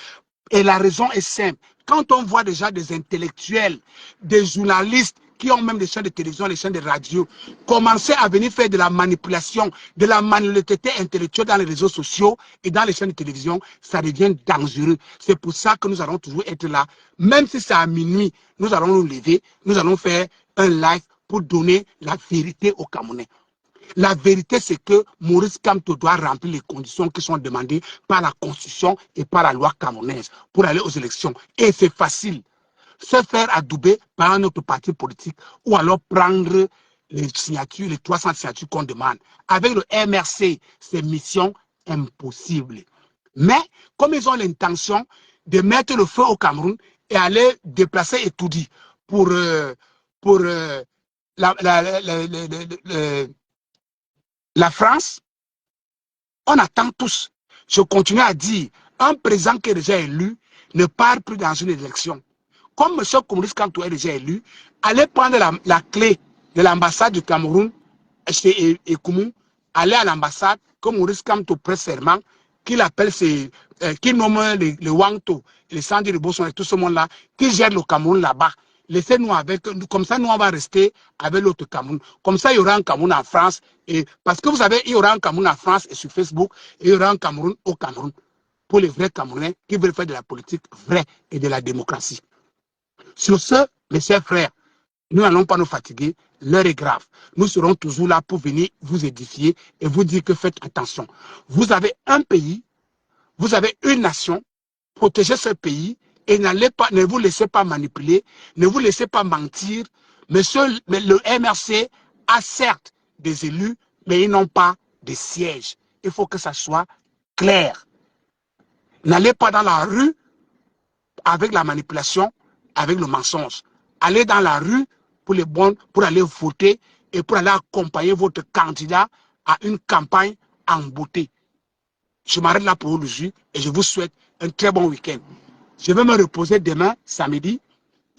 Et la raison est simple. Quand on voit déjà des intellectuels, des journalistes qui ont même des chaînes de télévision, des chaînes de radio, commencer à venir faire de la manipulation, de la malhonnêteté intellectuelle dans les réseaux sociaux et dans les chaînes de télévision, ça devient dangereux. C'est pour ça que nous allons toujours être là. Même si c'est à minuit, nous allons nous lever, nous allons faire un live pour donner la vérité aux Camerounais. La vérité, c'est que Maurice Kamto doit remplir les conditions qui sont demandées par la Constitution et par la loi camerounaise pour aller aux élections. Et c'est facile. Se faire adouber par un autre parti politique ou alors prendre les signatures, les 300 signatures qu'on demande. Avec le MRC, c'est mission impossible. Mais comme ils ont l'intention de mettre le feu au Cameroun et aller déplacer Etoudi pour la France, on attend tous. Je continue à dire, un président qui est déjà élu ne part plus dans une élection. Comme M. Maurice Kamto est déjà élu, allez prendre la clé de l'ambassade du Cameroun chez Ekoumou, allez à l'ambassade, comme Maurice Kamto prête serment, qu'il appelle qui nomme les Wangto, les Sandi de Bosson et tout ce monde-là, qui gère le Cameroun là-bas. Laissez-nous avec, comme ça nous on va rester avec l'autre Cameroun. Comme ça il y aura un Cameroun en France, et parce que vous savez, il y aura un Cameroun en France et sur Facebook, et il y aura un Cameroun au Cameroun, pour les vrais Camerounais qui veulent faire de la politique vraie et de la démocratie. Sur ce, mes chers frères, nous n'allons pas nous fatiguer, l'heure est grave. Nous serons toujours là pour venir vous édifier et vous dire que faites attention. Vous avez un pays, vous avez une nation, protégez ce pays et ne vous laissez pas manipuler, ne vous laissez pas mentir. Mais le MRC a certes des élus, mais ils n'ont pas de sièges. Il faut que ça soit clair. N'allez pas dans la rue avec la manipulation, avec le mensonge. Allez dans la rue pour aller voter et pour aller accompagner votre candidat à une campagne en beauté. Je m'arrête là pour aujourd'hui et je vous souhaite un très bon week-end. Je vais me reposer demain, samedi.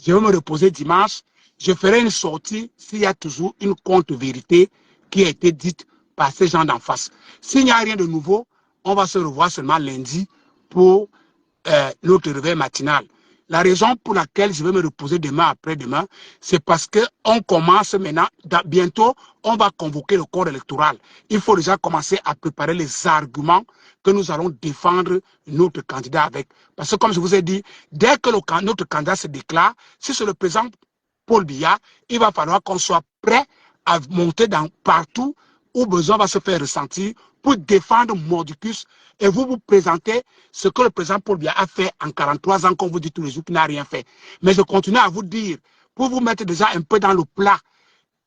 Je vais me reposer dimanche. Je ferai une sortie s'il y a toujours une contre-vérité qui a été dite par ces gens d'en face. S'il n'y a rien de nouveau, on va se revoir seulement lundi pour notre réveil matinal. La raison pour laquelle je vais me reposer demain après-demain, c'est parce qu'on commence maintenant, bientôt, on va convoquer le corps électoral. Il faut déjà commencer à préparer les arguments que nous allons défendre notre candidat avec. Parce que comme je vous ai dit, dès que notre candidat se déclare, si c'est le président Paul Biya, il va falloir qu'on soit prêt à monter partout où besoin va se faire ressentir pour défendre Mordicus et vous présenter ce que le président Paul Biya a fait en 43 ans, qu'on vous dit tous les jours qu'il n'a rien fait. Mais je continue à vous dire, pour vous mettre déjà un peu dans le plat,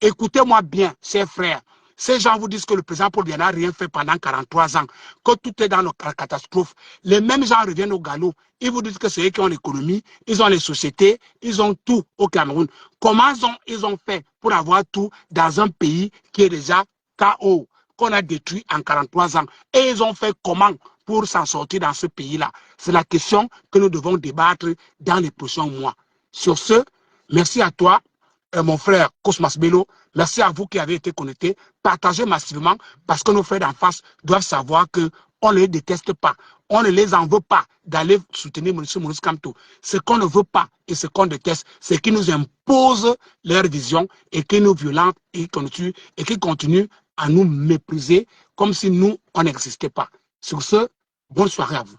écoutez-moi bien, chers frères. Ces gens vous disent que le président Paul Biya n'a rien fait pendant 43 ans, que tout est dans la catastrophe. Les mêmes gens reviennent au galop. Ils vous disent que c'est eux qui ont l'économie, ils ont les sociétés, ils ont tout au Cameroun. Comment ils ont fait pour avoir tout dans un pays qui est déjà KO, qu'on a détruit en 43 ans? Et ils ont fait comment pour s'en sortir dans ce pays-là? C'est la question que nous devons débattre dans les prochains mois. Sur ce, merci à toi, mon frère Cosmas Bello. Merci à vous qui avez été connectés. Partagez massivement parce que nos frères d'en face doivent savoir qu'on ne les déteste pas. On ne les en veut pas d'aller soutenir M. Maurice Kamto. Ce qu'on ne veut pas et ce qu'on déteste, c'est qu'ils nous imposent leur vision et qu'ils nous violentent et qu'ils continuent à nous mépriser comme si nous, on n'existait pas. Sur ce, bonne soirée à vous.